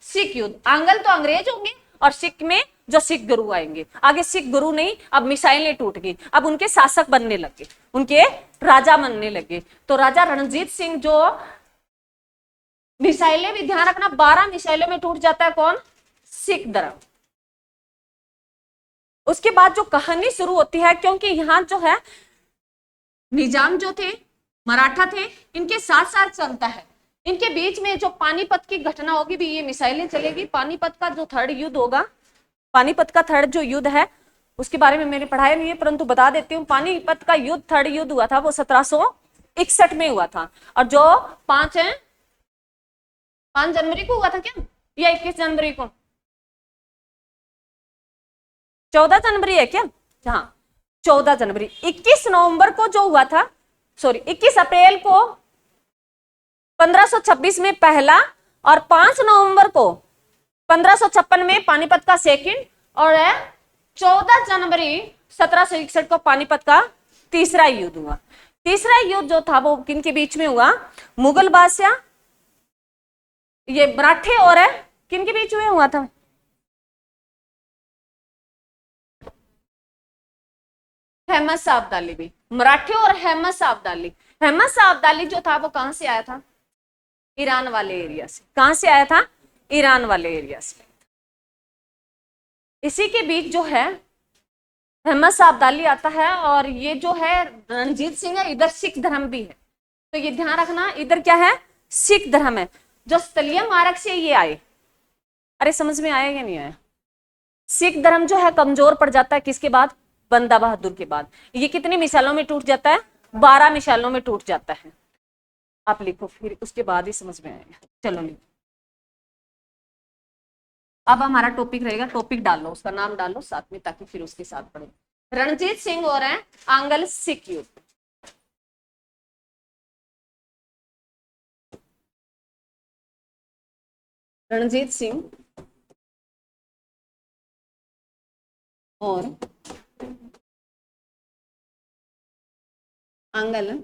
सिख युद्ध, आंग्ल तो अंग्रेज होंगे और सिख में जो सिख गुरु आएंगे। आगे सिख गुरु नहीं, अब मिसाइलें टूट गई, अब उनके शासक बनने लगे, उनके राजा बनने लगे। तो राजा रणजीत सिंह जो मिसाइलें भी ध्यान रखना, 12 मिसाइलों में टूट जाता है कौन? सिख धर्म। उसके बाद जो कहानी शुरू होती है, क्योंकि यहां जो है निजाम जो थे, मराठा थे, इनके साथ साथ चलता है। इनके बीच में जो पानीपत की घटना होगी भी, ये मिसाइलें चलेगी। पानीपत का जो थर्ड युद्ध होगा, पानीपत का थर्ड जो युद्ध है उसके बारे में मैंने पढ़ाया नहीं है, परंतु बता देती हूँ। पानीपत का युद्ध, थर्ड युद्ध हुआ था वो 1761 में हुआ था। और जो 5 जनवरी को हुआ था क्या, या 21 जनवरी को? 14 जनवरी है क्या? हाँ 14 जनवरी। 21 नवंबर को जो हुआ था, सॉरी 21 अप्रैल को 1526 में पहला, और 5 नवंबर को 1556 में पानीपत का सेकंड, और 14 जनवरी 1761 को पानीपत का तीसरा युद्ध हुआ। तीसरा युद्ध जो था वो किन के बीच में हुआ? मुगल बादशाह, ये मराठे और किन के बीच में हुआ था? अहमद शाह अब्दाली भी, मराठे और अहमद शाह अब्दाली। अहमद शाह अब्दाली जो था वो कहां से आया था? ईरान वाले एरिया से। कहां से आया था? ईरान वाले एरिया से। इसी के बीच जो है अहमद शाह अब्दाली आता है, और ये जो है रणजीत सिंह है, इधर सिख धर्म भी है। तो ये ध्यान रखना, इधर क्या है? सिख धर्म है। जो स्थलीय मार्ग से ये आए, अरे समझ में आया या नहीं आया? सिख धर्म जो है कमजोर पड़ जाता है किसके बाद? बंदा बहादुर के बाद। ये कितनी मिसालों में टूट जाता है? 12 मिसालों में टूट जाता है। आप लिखो, फिर उसके बाद ही समझ में आएगा। चलो लिखो। अब हमारा टॉपिक रहेगा, टॉपिक डाल लो, उसका नाम डाल लो साथ में, ताकि फिर उसके साथ पढ़े। रणजीत सिंह और आंग्ल सिख युद्ध। रणजीत सिंह और आंग्ल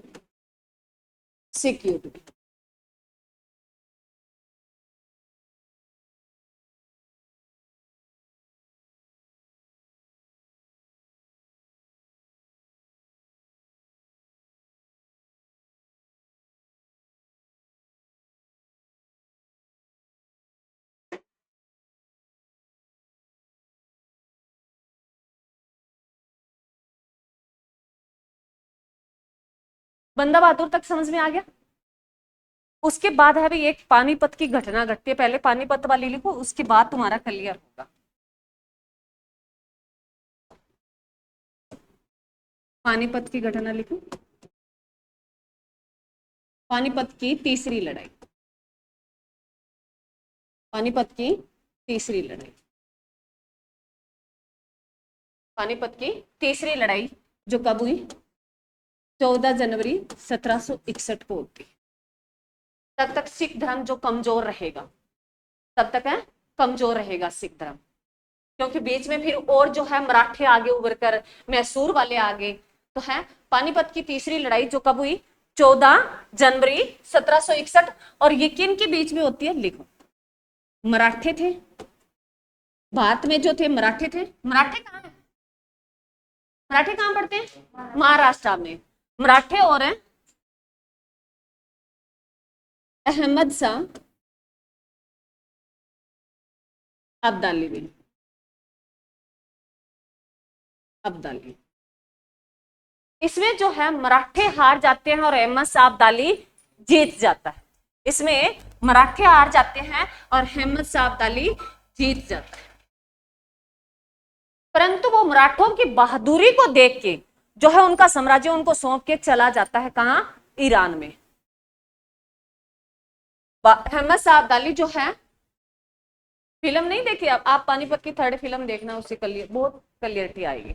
सिख युद्ध। बंदा बहादुर तक समझ में आ गया? उसके बाद है भी एक पानीपत की घटना घटती है। पहले पानीपत वाली लिखो, उसके बाद तुम्हारा क्लियर होगा। पानीपत की घटना लिखो, पानीपत की तीसरी लड़ाई। पानीपत की तीसरी लड़ाई, पानीपत की तीसरी लड़ाई जो कब हुई? 14 जनवरी 1761 को होती। तब तक सिख धर्म जो कमजोर रहेगा, तब तक है कमजोर रहेगा सिख धर्म, क्योंकि बीच में फिर और जो है मराठे आगे उभर कर, मैसूर वाले आगे। तो है पानीपत की तीसरी लड़ाई जो कब हुई? 14 जनवरी 1761। और ये किन के बीच में होती है? लिखो, मराठे थे भारत में, जो थे मराठे थे। मराठे कहाँ है? मराठे कहाँ पढ़ते हैं? महाराष्ट्र में। मराठे और हैं अहमद शाह अब्दाली भी, अब्दाली। इसमें जो है मराठे हार जाते हैं और अहमद शाह अब्दाली जीत जाता है। इसमें मराठे हार जाते हैं और अहमद शाह अब्दाली जीत जाता है। परंतु वो मराठों की बहादुरी को देख के जो है उनका साम्राज्य उनको सौंप के चला जाता है। कहां? ईरान में। अहमद शाह अब्दाली जो है, फिल्म नहीं देखी आप पानीपत की थर्ड फिल्म देखना, उससे क्लियर, बहुत क्लियरिटी आएगी।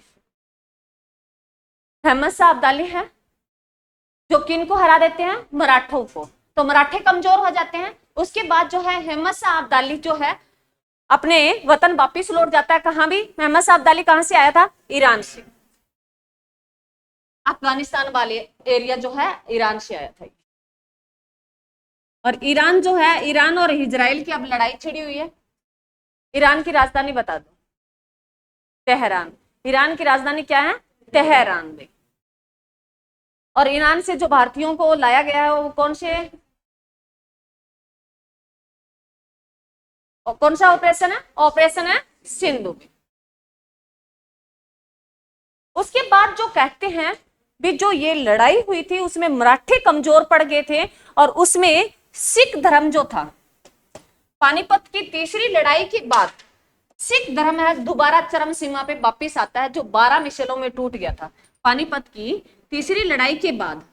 अहमद शाह अब्दाली है जो किन को हरा देते हैं? मराठों को। तो मराठे कमजोर हो जाते हैं, उसके बाद जो है अहमद शाह अब्दाली जो है अपने वतन वापिस लौट जाता है। कहां भी अहमद शाह अब्दाली कहां से आया था? ईरान से। अफगानिस्तान वाले एरिया जो है ईरान से आया था। और ईरान जो है, ईरान और इजराइल की अब लड़ाई छिड़ी हुई है। ईरान की राजधानी बता दो। तेहरान। ईरान की राजधानी क्या है? तेहरान में। और ईरान से जो भारतीयों को लाया गया है वो कौन से, कौन सा ऑपरेशन है? ऑपरेशन है सिंधु में। उसके बाद जो कहते हैं भी जो ये लड़ाई हुई थी उसमें मराठे कमजोर पड़ गए थे और उसमें सिख धर्म जो था, पानीपत की तीसरी लड़ाई के बाद सिख धर्म है दोबारा चरम सीमा पे वापिस आता है, जो 12 मिसलों में टूट गया था। पानीपत की तीसरी लड़ाई के बाद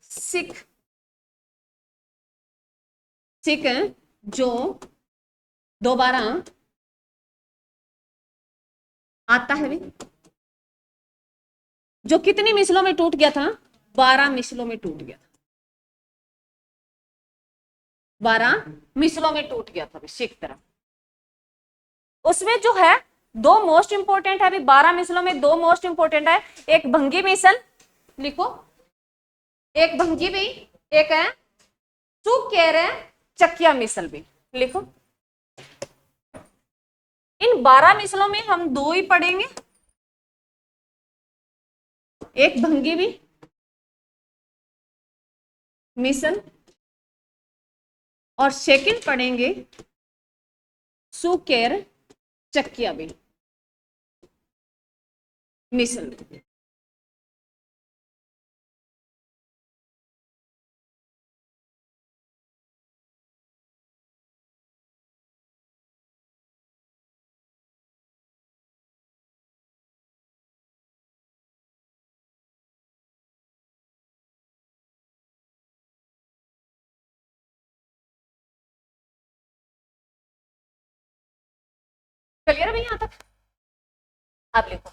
सिख जो दोबारा आता है, जो कितनी मिसलों में टूट गया था? 12 मिसलों में टूट गया था। 12 मिसलों में टूट गया था सिख धर्म। उसमें जो है दो मोस्ट इंपोर्टेंट है, अभी 12 मिसलों में दो मोस्ट इंपोर्टेंट है। एक भंगी मिसल लिखो, एक भंगी भी, एक है सुकेर चकिया मिसल भी लिखो। इन 12 मिसलों में हम दो ही पढ़ेंगे, एक भंगी भी मिसल और सेकंड पढ़ेंगे सुकेर चकिया भी मिसल। क्लियर है यहां तक? आप लिखो।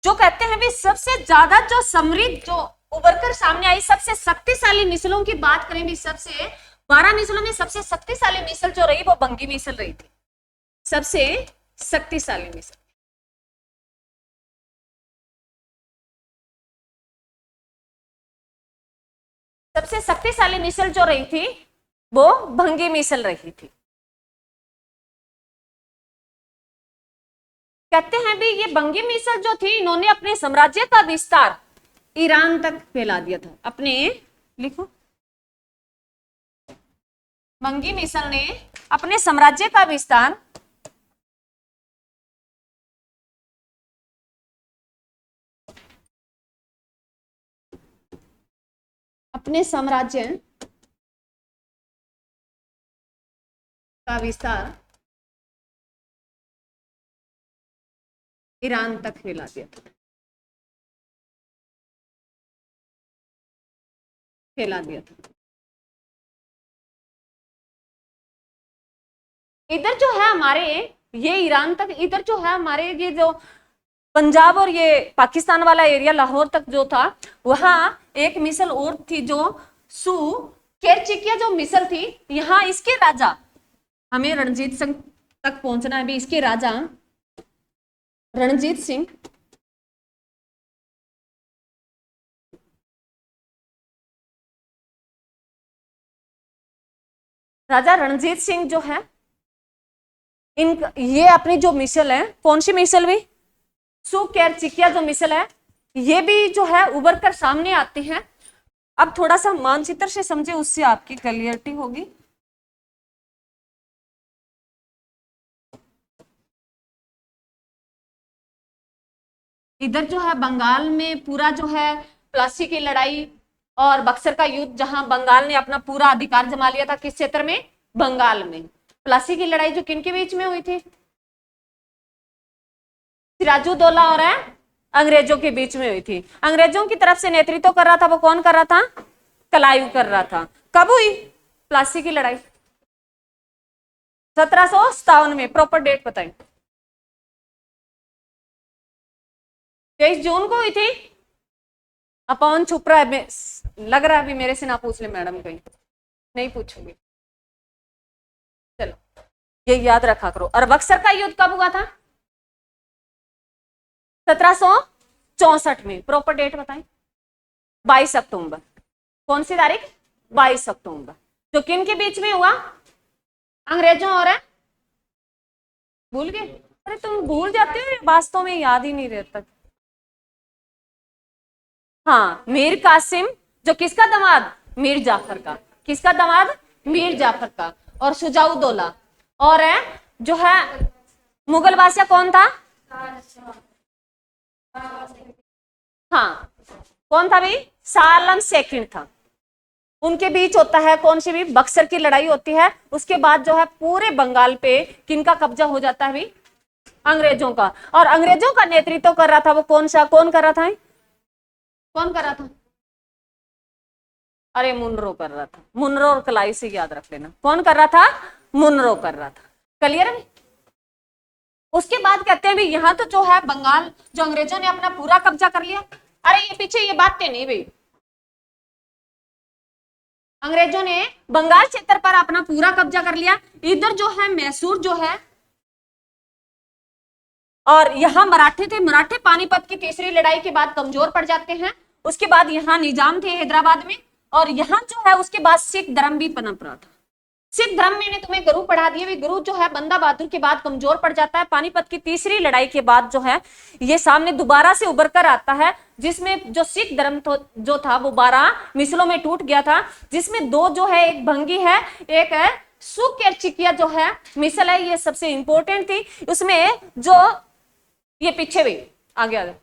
जो कहते हैं भी सबसे ज्यादा जो समृद्ध जो उभर कर सामने आई सबसे शक्तिशाली मिसलों की बात करें भी, सबसे 12 मिसलों में सबसे शक्तिशाली मिसल जो रही वो भंगी मिसल रही थी। सबसे शक्तिशाली मिसल सबसे शक्तिशाली मिसल जो रही थी वो भंगी मिसल रही थी। कहते हैं भी ये भंगी मिसल जो थी इन्होंने अपने साम्राज्य का विस्तार ईरान तक फैला दिया था। अपने लिखो, भंगी मिसल ने अपने साम्राज्य का विस्तार अपने साम्राज्य का विस्तार ईरान तक फैला दिया था, इधर जो है हमारे ये ईरान तक, इधर जो है हमारे ये जो पंजाब और ये पाकिस्तान वाला एरिया लाहौर तक जो था, वहां एक मिसल और थी जो सु केरचिकिया जो मिसल थी। यहां इसके राजा, हमें रणजीत सिंह तक पहुंचना है भी, इसके राजा रणजीत सिंह जो है इन ये अपनी जो मिसल है, कौन सी मिसल भी? सुकेरचिकिया जो मिसल है, ये भी जो है उभर कर सामने आती है। अब थोड़ा सा मानचित्र से समझे, उससे आपकी क्लियरिटी होगी। इधर जो है बंगाल में पूरा जो है प्लासी की लड़ाई और बक्सर का युद्ध, जहां बंगाल ने अपना पूरा अधिकार जमा लिया था। किस क्षेत्र में? बंगाल में। प्लासी की लड़ाई जो किनके बीच में हुई थी? सिराजुद्दौला और अंग्रेजों के बीच में हुई थी। अंग्रेजों की तरफ से नेतृत्व कर रहा था वो कौन कर रहा था? कलायू कर रहा था। कब हुई प्लासी की लड़ाई? 1757 में। प्रॉपर डेट बताएं। 23 जून को हुई थी। पवन छुप रहा है, लग रहा है अभी मेरे से ना पूछ ले मैडम, कहीं नहीं पूछूंगी। चलो ये याद रखा करो। और बक्सर का युद्ध कब हुआ था? 1764 में। प्रॉपर डेट बताएं। 22 अक्टूबर। कौन सी तारीख? 22 अक्टूबर। जो किन के बीच में हुआ? अंग्रेजों और भूल गए? अरे तुम भूल जाते हो, वास्तव में याद ही नहीं रहता। हाँ, मीर कासिम, जो किसका दामाद? मीर जाफर का। किसका दामाद? मीर जाफर का। और शुजाउद्दौला, और जो है मुगल बादशाह कौन था? हाँ, कौन था भाई? शाह आलम सेकंड था। उनके बीच होता है कौन सी भी? बक्सर की लड़ाई होती है। उसके बाद जो है पूरे बंगाल पे किनका कब्जा हो जाता है भाई? अंग्रेजों का। और अंग्रेजों का नेतृत्व कर रहा था वो कौन सा? कौन कर रहा था? कौन कर रहा था? अरे मुनरो कर रहा था। मुनरो और कलाई से याद रख लेना। कौन कर रहा था? मुनरो कर रहा था। क्लियर है? उसके बाद कहते हैं भी यहाँ तो जो है बंगाल, जो अंग्रेजों ने अपना पूरा कब्जा कर लिया। अरे ये पीछे ये बातें नहीं भाई, अंग्रेजों ने बंगाल क्षेत्र पर अपना पूरा कब्जा कर लिया। इधर जो है मैसूर जो है, और यहाँ मराठे थे। मराठे पानीपत की तीसरी लड़ाई के बाद कमजोर पड़ जाते हैं। उसके बाद यहाँ निजाम थे हैदराबाद में, और यहाँ जो है उसके बाद सिख धर्म भी पनप रहा था। सिख धर्म मैंने तुम्हें गुरु पढ़ा दिए। गुरु जो है बंदा बहादुर के बाद कमजोर पड़ जाता है। पानीपत की तीसरी लड़ाई के बाद जो है ये सामने दोबारा से उभर कर आता है, जिसमें जो सिख धर्म जो था वो 12 मिसलों में टूट गया था। जिसमें दो जो है, एक भंगी है, एक है सुकेरचिकिया जो है मिसल है, ये सबसे इंपॉर्टेंट थी। उसमें जो ये पीछे भी आ गया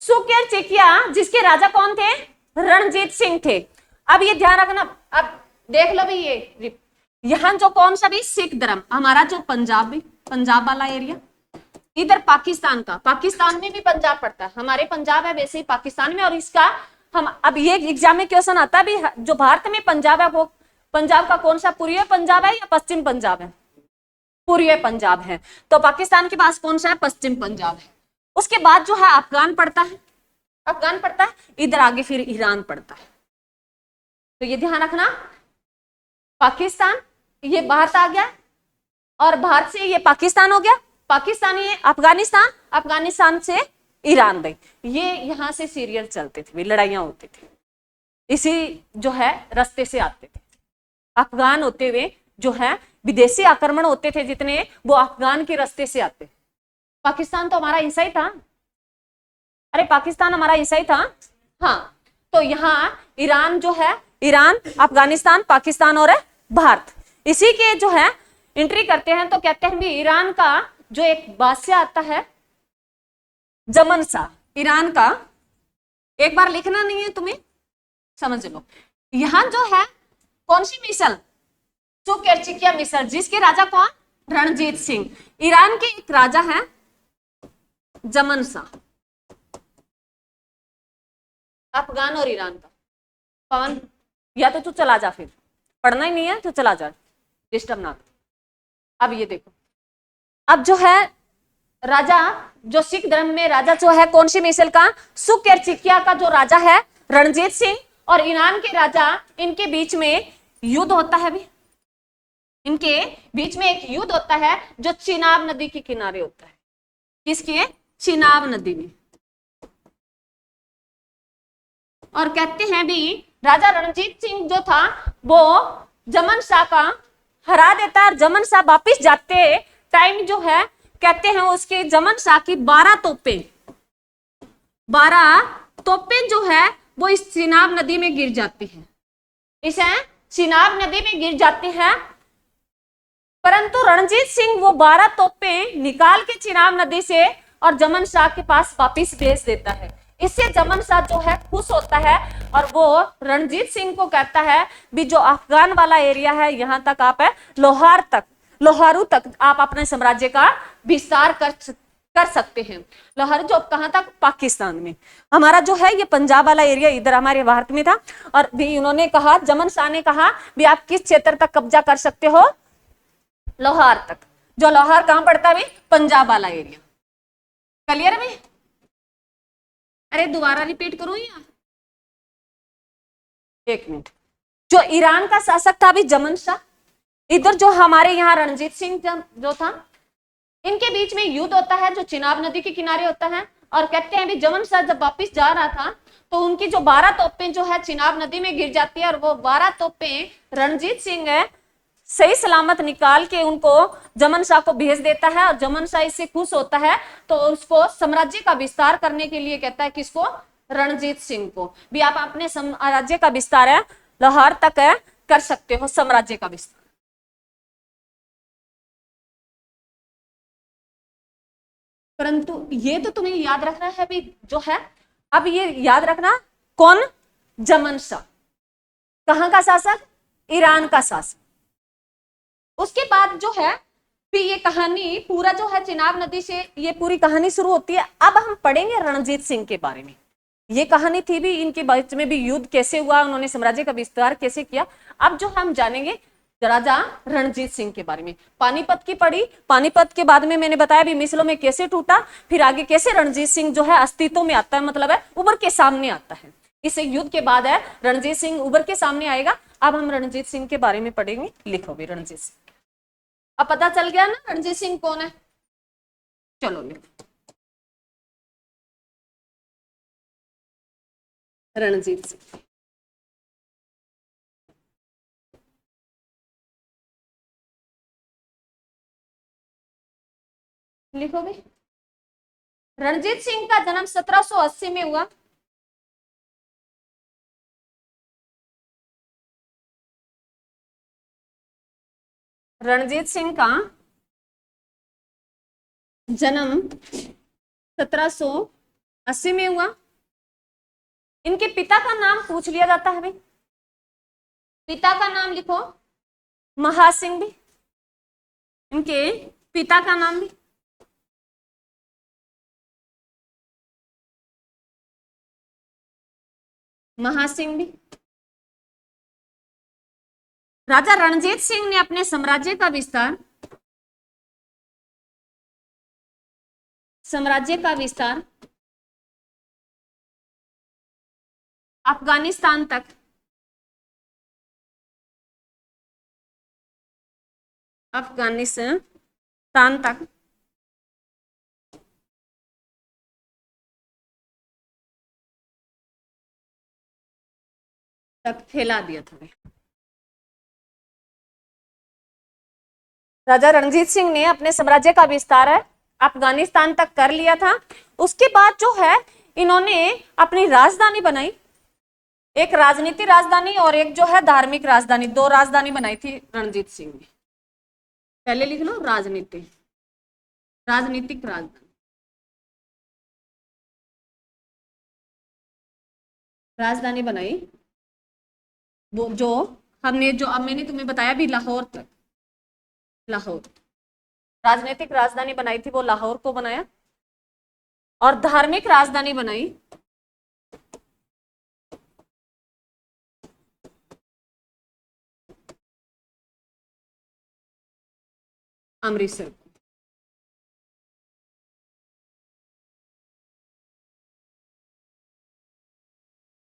सुकेरचिकिया, जिसके राजा कौन थे? रणजीत सिंह थे। अब ये ध्यान रखना, अब देख लो भाई, ये यहां जो कौन सा भी सिख धर्म, हमारा जो पंजाब वाला एरिया, इधर पाकिस्तान का, पाकिस्तान में भी पंजाब पड़ता है। हमारे पंजाब है वैसे ही पाकिस्तान में। और इसका हम अब ये एग्जाम में क्वेश्चन आता है भी, जो भारत में पंजाब है वो पंजाब का कौन सा? पूर्वी पंजाब है या पश्चिम पंजाब है? पूर्वी पंजाब है। तो पाकिस्तान के पास कौन सा है? पश्चिम पंजाब है। उसके बाद जो है अफगान पड़ता है, अफगान पड़ता है। इधर आगे फिर ईरान पड़ता है। तो ये ध्यान रखना, पाकिस्तान ये भारत आ गया, और भारत से ये पाकिस्तान हो गया, पाकिस्तान ये अफगानिस्तान, अफगानिस्तान से ईरान गई। ये यहां से सीरियल चलते थे, लड़ाइयां होती थी, इसी जो है रास्ते से आते थे। अफगान होते हुए जो है विदेशी आक्रमण होते थे जितने, वो अफगान के रास्ते से आते। पाकिस्तान तो हमारा हिस्सा ही था। अरे पाकिस्तान हमारा हिस्सा ही था। हाँ, तो यहाँ ईरान जो है, ईरान, अफगानिस्तान, पाकिस्तान और भारत, इसी के जो है एंट्री करते हैं। तो कहते हैं भी ईरान का जो एक बादशाह आता है जमन शाह, ईरान का, एक बार लिखना नहीं है तुम्हें, समझ लो। यहां जो है कौन सी मिसल? सुकेरचिकिया मिसल, जिसके राजा कौन? रणजीत सिंह। ईरान के एक राजा है जमन शाह। अफगान और ईरान का। पवन या तो तू चला जा, फिर पढ़ना ही नहीं है तो चला जा, डिस्टर्ब ना। अब ये देखो, अब जो है राजा, जो सिख धर्म में राजा जो है कौन सी मिसल का? सुकेरचिकिया का जो राजा है रणजीत सिंह, और ईरान के राजा, इनके बीच में युद्ध होता है भी। इनके बीच में एक युद्ध होता है जो चिनाब नदी के किनारे होता है। किसके? चिनाब नदी में। और कहते हैं भी राजा रणजीत सिंह जो था वो जमन शाह का हरा देता है, और जमन शाह वापिस जाते टाइम जो है कहते हैं उसके जमन शाह की 12 तोपें जो है वो इस चिनाब नदी में गिर जाती है। इस चिनाब नदी में गिर जाती हैं, परंतु रणजीत सिंह वो 12 तोपें निकाल के चिनाब नदी से और जमन शाह के पास वापिस भेज देता है। इससे जमन शाह जो है खुश होता है, और वो रणजीत सिंह को कहता है भी जो अफगान वाला एरिया है यहाँ तक आप है लोहारू तक आप अपने साम्राज्य का विस्तार कर सकते हैं। लोहारू जो कहाँ तक? पाकिस्तान में। हमारा जो है ये पंजाब वाला एरिया इधर हमारे भारत में था। और भी उन्होंने कहा, जमन शाह ने कहा भी आप किस क्षेत्र तक कब्जा कर सकते हो? लोहार तक। जो लाहौर कहां पड़ता है भाई, पंजाब वाला एरिया। क्लियर है भाई? अरे दोबारा रिपीट करूं या एक मिनट। जो ईरान का शासक था अभी जमन शाह, इधर जो हमारे यहाँ रणजीत सिंह जो था, इनके बीच में युद्ध होता है जो चिनाब नदी के किनारे होता है। और कहते हैं अभी जमन शाह जब वापिस जा रहा था तो उनकी जो 12 तोपें जो है चिनाब नदी में गिर जाती है, और वो 12 तोपें रणजीत सिंह है सही सलामत निकाल के उनको जमन शाह को भेज देता है। और जमन शाह इससे खुश होता है तो उसको साम्राज्य का विस्तार करने के लिए कहता है, किसको, रणजीत सिंह को, भी आप अपने साम्राज्य का विस्तार है लाहौर तक है कर सकते हो, साम्राज्य का विस्तार। परंतु ये तो तुम्हें याद रखना है भी जो है, अब ये याद रखना कौन, जमन शाह कहां का शासक, ईरान का शासक। उसके बाद जो है फिर ये कहानी पूरा जो है चिनाब नदी से ये पूरी कहानी शुरू होती है। अब हम पढ़ेंगे रणजीत सिंह के बारे में। ये कहानी थी भी इनके बीच में भी युद्ध कैसे हुआ, उन्होंने साम्राज्य का विस्तार कैसे किया। अब जो हम जानेंगे राजा रणजीत सिंह के बारे में। पानीपत की पढ़ी, पानीपत के बाद में मैंने बताया भी मिसलों में कैसे टूटा, फिर आगे कैसे रणजीत सिंह जो है अस्तित्व में आता है, मतलब है उभर के सामने आता है। इस युद्ध के बाद है रणजीत सिंह उभर के सामने आएगा। अब हम रणजीत सिंह के बारे में पढ़ेंगे। लिखो भी रणजीत सिंह। अब पता चल गया ना रणजीत सिंह कौन है? चलो लिखो रणजीत सिंह। लिखो भी। रणजीत सिंह का जन्म 1780 में हुआ। रणजीत सिंह का जन्म 1780 में हुआ। इनके पिता का नाम पूछ लिया जाता है भाई, पिता का नाम लिखो महासिंह भी। इनके पिता का नाम भी महासिंह भी। राजा रणजीत सिंह ने अपने साम्राज्य का विस्तार अफगानिस्तान तक फैला दिया था। राजा रणजीत सिंह ने अपने साम्राज्य का विस्तार है अफगानिस्तान तक कर लिया था। उसके बाद जो है इन्होंने अपनी राजधानी बनाई, एक राजनीतिक राजधानी और एक जो है धार्मिक राजधानी, दो राजधानी बनाई थी रणजीत सिंह ने। पहले लिख लो राजनीतिक राजधानी बनाई, वो जो हमने जो अब मैंने तुम्हें बताया भी लाहौर तक, लाहौर राजनीतिक राजधानी बनाई थी, वो लाहौर को बनाया। और धार्मिक राजधानी बनाई अमृतसर।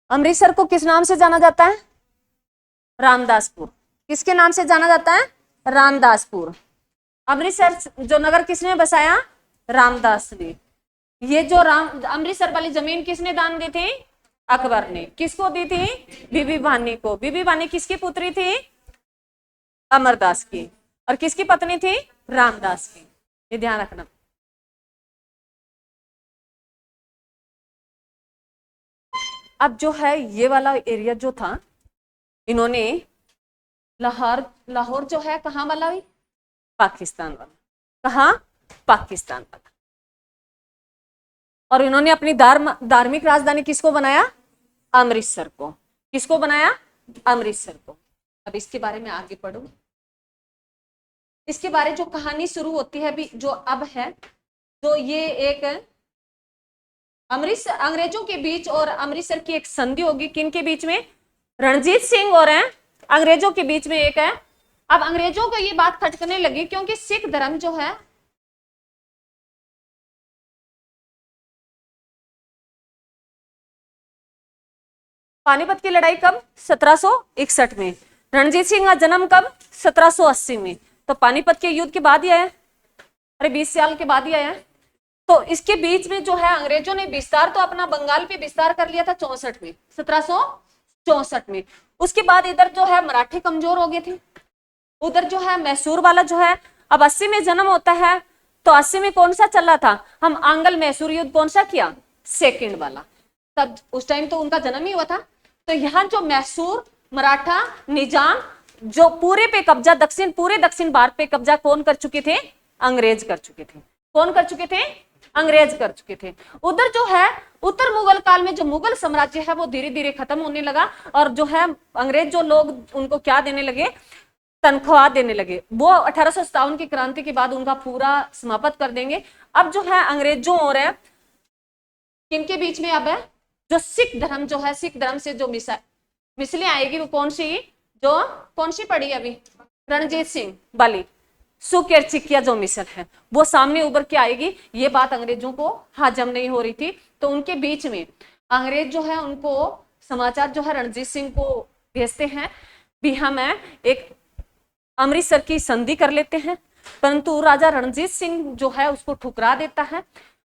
अमृतसर को किस नाम से जाना जाता है? रामदासपुर। किसके नाम से जाना जाता है? रामदासपुर। अमृतसर जो नगर किसने बसाया? रामदास ने। ये जो अमृतसर वाली जमीन किसने दान दी थी? अकबर ने। किसको दी थी? बीबी भानी को। बीबी भानी किसकी पुत्री थी? अमरदास की। और किसकी पत्नी थी? रामदास की। ये ध्यान रखना। अब जो है ये वाला एरिया जो था, इन्होंने लाहौर जो है कहां वाला हुई? पाकिस्तान वाला। कहां? पाकिस्तान वाला। और इन्होंने अपनी धार्मिक राजधानी किसको बनाया? अमृतसर को। किसको बनाया? अमृतसर को। अब इसके बारे में आगे पढ़ो। इसके बारे जो कहानी शुरू होती है भी जो अब है, तो ये एक अमृतसर अंग्रेजों के बीच और अमृतसर की एक संधि होगी। किन के बीच में? रणजीत सिंह और अंग्रेजों के बीच में एक है अब अंग्रेजों को ये बात खटकने लगी, क्योंकि सिख धर्म जो है, पानीपत की लड़ाई कब? 1761 में। रणजीत सिंह का जन्म कब? 1780 में। तो पानीपत के युद्ध के बाद ही आया, अरे 20 साल के बाद ही आया। तो इसके बीच में जो है अंग्रेजों ने विस्तार तो अपना बंगाल पे विस्तार कर लिया था 64 में, 1764 में। उसके बाद इधर जो है मराठी कमजोर हो गए थे, उधर जो है मैसूर वाला जो है, अब 80 में जन्म होता है, तो 80 में कौन सा चल रहा था? हम आंग्ल मैसूर युद्ध कौन सा किया? सेकंड वाला। तब उस टाइम तो उनका जन्म ही हुआ था। तो यहाँ जो मैसूर, मराठा, निजाम, जो पूरे पे कब्जा, पूरे दक्षिण भारत पे कब्जा कौन कर चुके थे? अंग्रेज कर चुके थे। कौन कर चुके थे? अंग्रेज कर चुके थे। उधर जो है उत्तर मुगल काल में जो मुगल साम्राज्य है वो धीरे धीरे खत्म होने लगा, और जो है अंग्रेज जो लोग उनको क्या देने लगे? तनख्वाह देने लगे। वो 1857 की क्रांति के बाद उनका पूरा समाप्त कर देंगे। अब जो है अंग्रेजों और है किनके बीच में अब है? जो सिख धर्म जो है, सिख धर्म से जो मिसलें आएगी वो कौन सी? जो कौन सी पड़ी अभी? रणजीत सिंह वाली सुकेरचिकिया जो मिसल है वो सामने उभर के आएगी। ये बात अंग्रेजों को हजम नहीं हो रही थी, तो उनके बीच में अंग्रेज जो है उनको समाचार जो है रणजीत सिंह को भेजते हैं भी हम एक अमृतसर की संधि कर लेते हैं, परंतु राजा रणजीत सिंह जो है उसको ठुकरा देता है।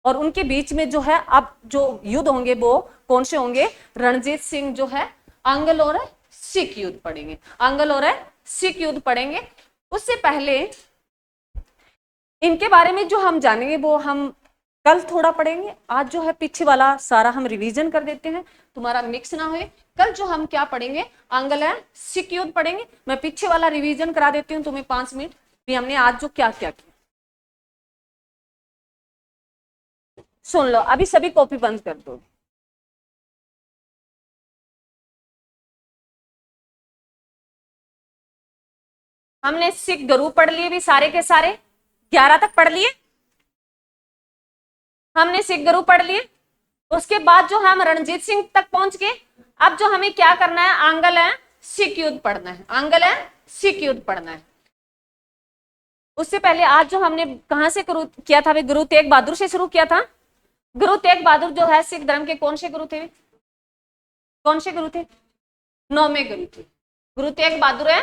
और उनके बीच में जो है अब जो युद्ध होंगे वो कौन से होंगे? रणजीत सिंह जो है आंग्ल और सिख युद्ध पड़ेंगे, आंग्ल और सिख युद्ध पड़ेंगे। उससे पहले इनके बारे में जो हम जानेंगे वो हम कल थोड़ा पढ़ेंगे। आज जो है पीछे वाला सारा हम रिवीजन कर देते हैं, तुम्हारा मिक्स ना होए। कल जो हम क्या पढ़ेंगे? आंग्ल है सिख युद्ध पढ़ेंगे। मैं पीछे वाला रिवीजन करा देती हूँ तुम्हें 5 मिनट भी, हमने आज जो क्या क्या किया सुन लो। अभी सभी कॉपी बंद कर दो। हमने सिख गुरु पढ़ लिए भी सारे के सारे, 11 तक पढ़ लिए हमने, सिख गुरु पढ़ लिए। उसके बाद जो हम रणजीत सिंह तक पहुंच गए। अब जो हमें क्या करना है? आंग्ल है सिख युद्ध पढ़ना है, आंग्ल है सिख युद्ध पढ़ना है। उससे पहले आज जो हमने कहां से शुरू किया था? गुरु तेग बहादुर से शुरू किया था। गुरु तेग बहादुर जो है सिख धर्म के कौन से गुरु थे? कौन से गुरु थे? 9वें गुरु थे। गुरु तेग बहादुर है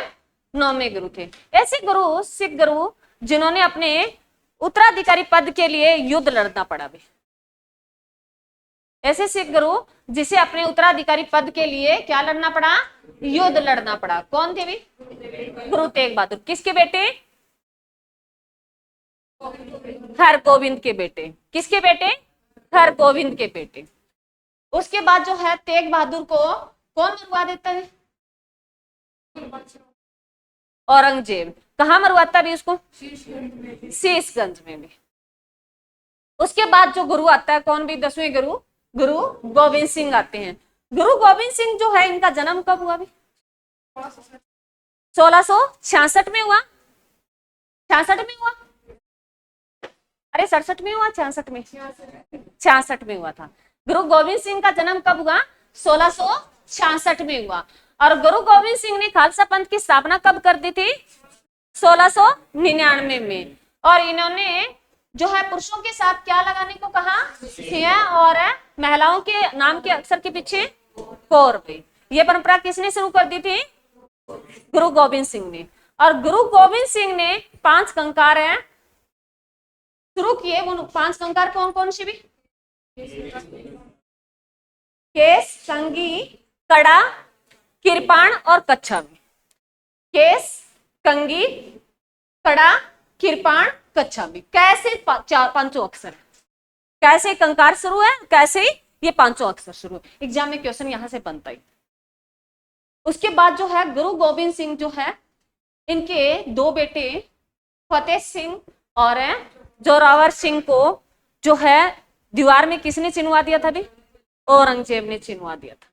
9वें गुरु थे। ऐसे गुरु, सिख गुरु जिन्होंने अपने उत्तराधिकारी पद के लिए युद्ध लड़ना पड़ा भी। ऐसे सिख गुरु जिसे अपने उत्तराधिकारी पद के लिए क्या लड़ना पड़ा? युद्ध लड़ना पड़ा। कौन थे भी? गुरु तेग बहादुर। किसके बेटे? हरगोविंद के बेटे। किसके बेटे? हरगोविंद के बेटे। उसके बाद जो है तेग बहादुर को कौन मरवा देता है? औरंगजेब। कहां मरवाता भी उसको? शीशगंज में भी। उसके बाद जो गुरु आता है कौन भी? 10वें गुरु, गुरु गोविंद सिंह आते हैं। गुरु गोविंद सिंह जो है इनका जन्म कब हुआ भी? 1666 में हुआ। 66 में हुआ, अरे 67 में हुआ, 66 में, 66 में हुआ था। गुरु गोविंद सिंह का जन्म कब हुआ? 1666 में हुआ। और गुरु गोविंद सिंह ने खालसा पंथ की स्थापना कब कर दी थी? 1699 में। और इन्होंने जो है पुरुषों के साथ क्या लगाने को कहा? सिंह, और महिलाओं के नाम के अक्षर के पीछे कौर। ये परंपरा किसने शुरू कर दी थी? गुरु गोविंद सिंह ने। और गुरु गोविंद सिंह ने 5 कंकार हैं शुरू किए। वो 5 कंकार कौन कौन से भी? केस, कंगी, कड़ा, किरपाण और कच्छा भी। केस, कंगी, कड़ा, किरपाण, कच्छा भी। कैसे? 5 अक्षर। कैसे कंकार शुरू है, कैसे ये 5 अक्षर शुरू है। एग्जाम में क्वेश्चन यहां से बनता ही। उसके बाद जो है गुरु गोविंद सिंह जो है इनके 2 बेटे फतेह सिंह और जोरावर सिंह को जो है दीवार में किसने चिनवा दिया था भी? औरंगजेब ने चिनवा दिया था।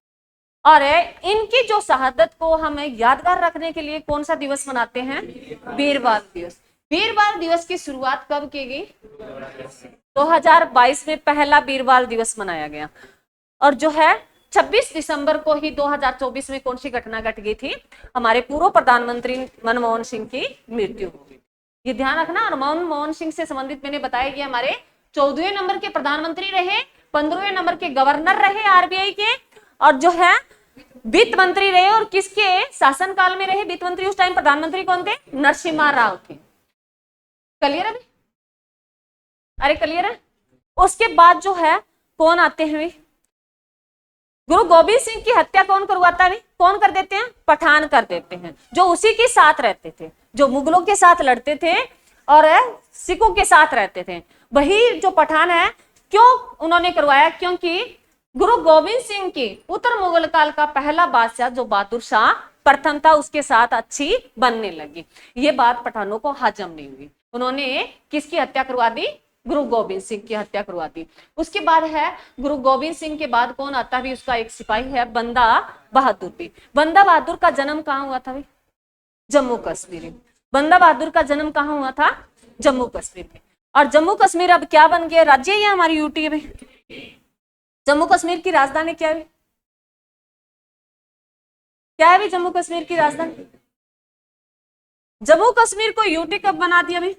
और इनकी जो शहादत को हमें यादगार रखने के लिए कौन सा दिवस मनाते हैं? वीरवार दिवस। वीरवार दिवस की शुरुआत कब की गई? 2022 में पहला वीरवार दिवस मनाया गया। और जो है 26 दिसंबर को ही 2024 में कौन सी घटना घट गई थी, हमारे पूर्व प्रधानमंत्री मनमोहन सिंह की मृत्यु हो गई। ये ध्यान रखना। और मनमोहन सिंह से संबंधित मैंने बताया कि हमारे 14वें नंबर के प्रधानमंत्री रहे, 15वें नंबर के गवर्नर रहे आरबीआई के, और जो है वित्त मंत्री रहे। और किसके शासनकाल में रहे वित्त मंत्री उस टाइम? प्रधानमंत्री कौन थे? नरसिम्हा राव थे। क्लियर है? अरे क्लियर है? उसके बाद जो है कौन आते हैं? गुरु गोविंद सिंह की हत्या कौन करवाता है? कौन कर देते हैं? पठान कर देते हैं, जो उसी के साथ रहते थे, जो मुगलों के साथ लड़ते थे और सिखों के साथ रहते थे, वही जो पठान है। क्यों उन्होंने करवाया? क्योंकि गुरु गोविंद सिंह की उत्तर मुगल काल का पहला बादशाह जो बहादुर शाह प्रथम था, उसके साथ अच्छी बनने लगी। ये बात पठानों को हजम नहीं हुई। उन्होंने किसकी हत्या करवा दी? गुरु गोविंद सिंह की हत्या करवा दी। उसके बाद है गुरु गोविंद सिंह के बाद कौन आता है? उसका एक सिपाही है बंदा बहादुर भी। बंदा बहादुर का जन्म कहाँ हुआ था? जम्मू कश्मीर में। बंदा बहादुर का जन्म कहाँ हुआ था? जम्मू कश्मीर में। और जम्मू कश्मीर अब क्या बन गया? राज्य ही है हमारी यूटी में। जम्मू कश्मीर की राजधानी क्या है? क्या है भी जम्मू कश्मीर की राजधानी? जम्मू कश्मीर को यूटी कब बना दिया भाई?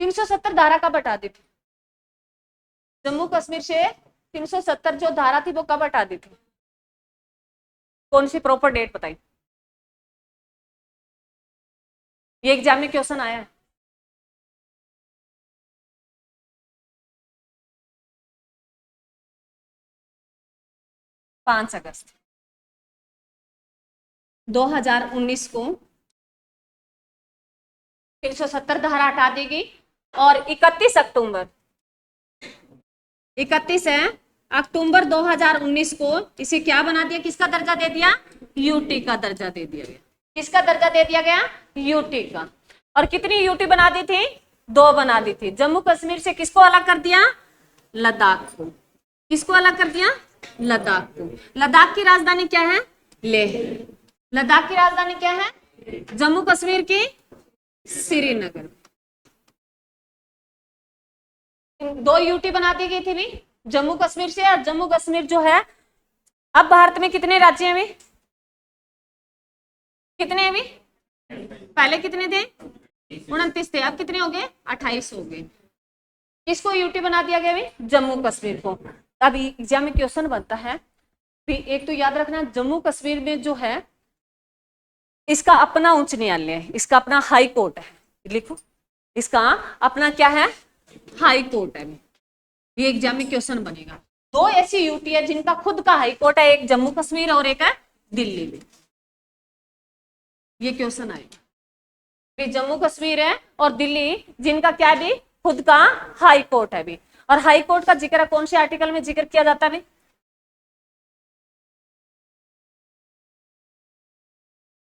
370 धारा कब हटा दी थी? जम्मू कश्मीर से 370 जो धारा थी वो कब हटा दी थी? कौन सी प्रॉपर डेट बताई? ये एग्जाम में क्वेश्चन आया है। पांच अगस्त 2019 को 370 धारा हटा दी गई। और 31 अक्टूबर 2019 को इसे क्या बना दिया? किसका दर्जा दे दिया? यूटी का दर्जा दे दिया गया। किसका दर्जा दे दिया गया? यूटी का। और कितनी यूटी बना दी थी? 2 बना दी थी। जम्मू कश्मीर से किसको अलग कर दिया? लद्दाख को। किसको अलग कर दिया? लद्दाख को। लद्दाख की राजधानी क्या है? लेह। लद्दाख की राजधानी क्या है? जम्मू कश्मीर की श्रीनगर। 2 यूटी बना दी गई थी भी जम्मू कश्मीर से। और जम्मू कश्मीर जो है, अब भारत में कितने राज्य हैं भी? कितने हैं भी? पहले कितने थे? 29 थे। अब कितने हो गए? 28 हो गए। किसको यूटी बना दिया गया भी? जम्मू कश्मीर को। अब एग्जाम में क्वेश्चन बनता है भी, एक तो याद रखना जम्मू कश्मीर में जो है इसका अपना उच्च न्यायालय है, इसका अपना हाई कोर्ट है। लिखो, इसका अपना क्या है? हाई कोर्ट है। ये एग्जाम में क्वेश्चन बनेगा। 2 ऐसी यूटी है जिनका खुद का हाई कोर्ट है, एक जम्मू कश्मीर और एक है दिल्ली में। ये क्वेश्चन आएगा। जम्मू कश्मीर है और दिल्ली जिनका क्या भी खुद का हाई कोर्ट है भी। और हाई कोर्ट का जिक्र कौन से आर्टिकल में जिक्र किया जाता है?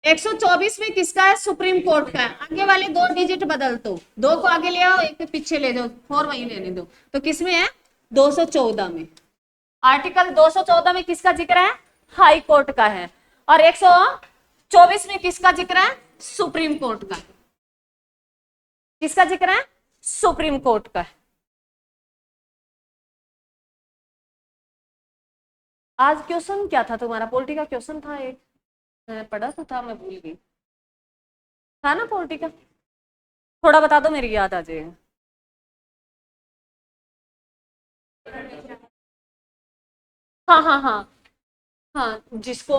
124 में किसका है? सुप्रीम कोर्ट का है। आगे वाले 2 डिजिट बदल दो, 2 को आगे ले आओ, 1 को पीछे ले जाओ, 4 वहीं रहने दो। तो किसमें है? 214 में। आर्टिकल 214 में किसका जिक्र है? हाई कोर्ट का है। और 124 में किसका जिक्र है? सुप्रीम कोर्ट का। किसका जिक्र है? सुप्रीम कोर्ट का। आज क्वेश्चन क्या था तुम्हारा? पॉलिटी का क्वेश्चन था एक, मैंने पढ़ा तो था, मैं भूल गई। था ना पॉलिटी का? थोड़ा बता दो, मेरी याद आ जाएगा। हाँ हाँ हाँ हाँ, जिसको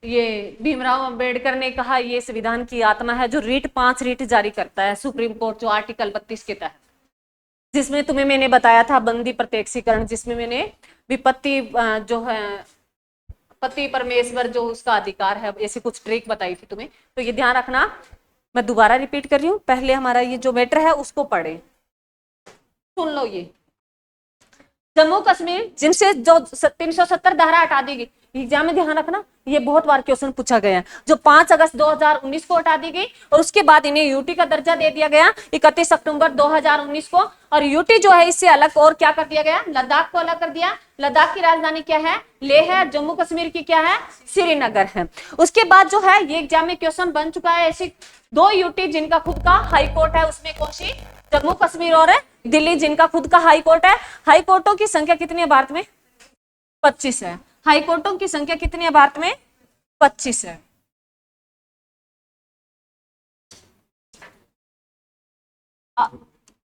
ये भीमराव अंबेडकर ने कहा ये संविधान की आत्मा है, जो रीट 5 रीट जारी करता है सुप्रीम कोर्ट, जो आर्टिकल 32 के तहत, जिसमें तुम्हें मैंने बताया था बंदी प्रत्यक्षीकरण, जिसमें मैंने विपत्ति जो है पति परमेश्वर जो उसका अधिकार है, ऐसी कुछ ट्रिक बताई थी तुम्हें। तो ये ध्यान रखना, मैं दोबारा रिपीट कर रही हूँ, पहले हमारा ये जो मैटर है उसको पढ़े। सुन लो, ये जम्मू कश्मीर जिनसे जो 370 धारा हटा दी गई, एग्जाम में ध्यान रखना, ये बहुत बार क्वेश्चन पूछा गया है। जो 5 अगस्त 2019 को हटा दी गई और उसके बाद इन्हें यूटी का दर्जा दे दिया गया 31 अक्टूबर 2019 को। और यूटी जो है इससे अलग और क्या कर दिया गया? लद्दाख को अलग कर दिया। लद्दाख की राजधानी क्या है? लेह है। जम्मू कश्मीर की क्या है? श्रीनगर है। उसके बाद जो है ये एग्जाम में क्वेश्चन बन चुका है, ऐसी 2 यूटी जिनका खुद का हाई कोर्ट है, उसमें कौन सी? जम्मू कश्मीर और दिल्ली, जिनका खुद का हाई कोर्ट है। हाई कोर्टों की संख्या कितनी है भारत में? 25 है। हाई कोर्टों की संख्या कितनी है भारत में? 25 है।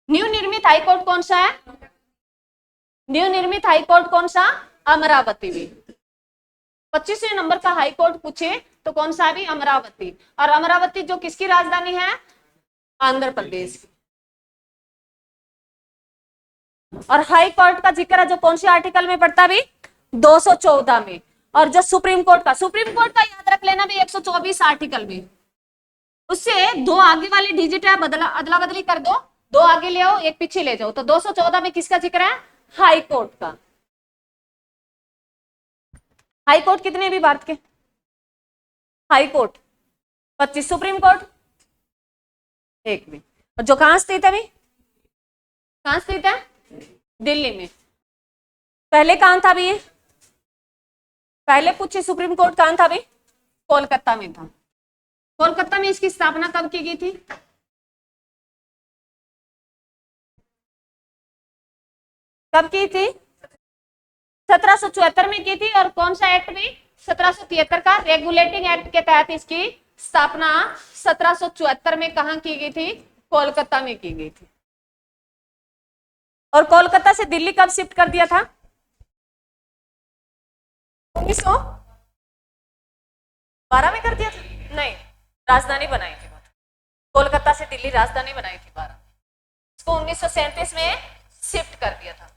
न्यू निर्मित हाई कोर्ट कौन सा है? न्यू निर्मित हाई कोर्ट कौन सा? अमरावती भी। 25वें नंबर का हाई कोर्ट पूछे तो कौन सा भी? अमरावती। और अमरावती जो किसकी राजधानी है? आंध्र प्रदेश की। और हाई कोर्ट का जिक्र है जो कौन से आर्टिकल में पड़ता भी? 214 में। और जो सुप्रीम कोर्ट का याद रख लेना भी 124 आर्टिकल में। उससे दो आगे वाली डिजिट है अदला बदली कर दो, दो आगे ले आओ एक पीछे ले जाओ। तो 214 में किसका जिक्र है? हाई कोर्ट का। हाई कोर्ट कितने भी भारत के? हाई कोर्ट 25, सुप्रीम कोर्ट एक भी। और जो कहां स्थित है भी? कहां स्थित है? दिल्ली में। पहले कहां था भी? ये पहले पूछे सुप्रीम कोर्ट कहां था भी? कोलकाता में था। कोलकाता में इसकी स्थापना कब की गई थी? कब की थी? 1774 में की थी। और कौन सा एक्ट भी? 1773 का रेगुलेटिंग एक्ट के तहत इसकी स्थापना 1774 में कहां की गई थी? कोलकाता में की गई थी। और कोलकाता से दिल्ली कब शिफ्ट कर दिया था? 1912 में कर दिया था? नहीं, राजधानी बनाई थी कोलकाता से दिल्ली, राजधानी बनाई थी 12। इसको 1937 में शिफ्ट कर दिया था।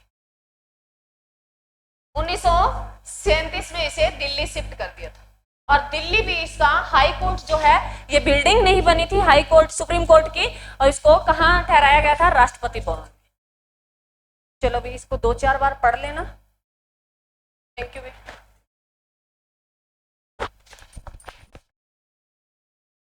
1937 में इसे दिल्ली शिफ्ट कर दिया था। और दिल्ली भी इसका हाई कोर्ट जो है, ये बिल्डिंग नहीं बनी थी हाई कोर्ट सुप्रीम कोर्ट की, और इसको कहां ठहराया गया था? राष्ट्रपति भवन। चलो भी इसको 2-4 बार पढ़ लेना। थैंक यू भी।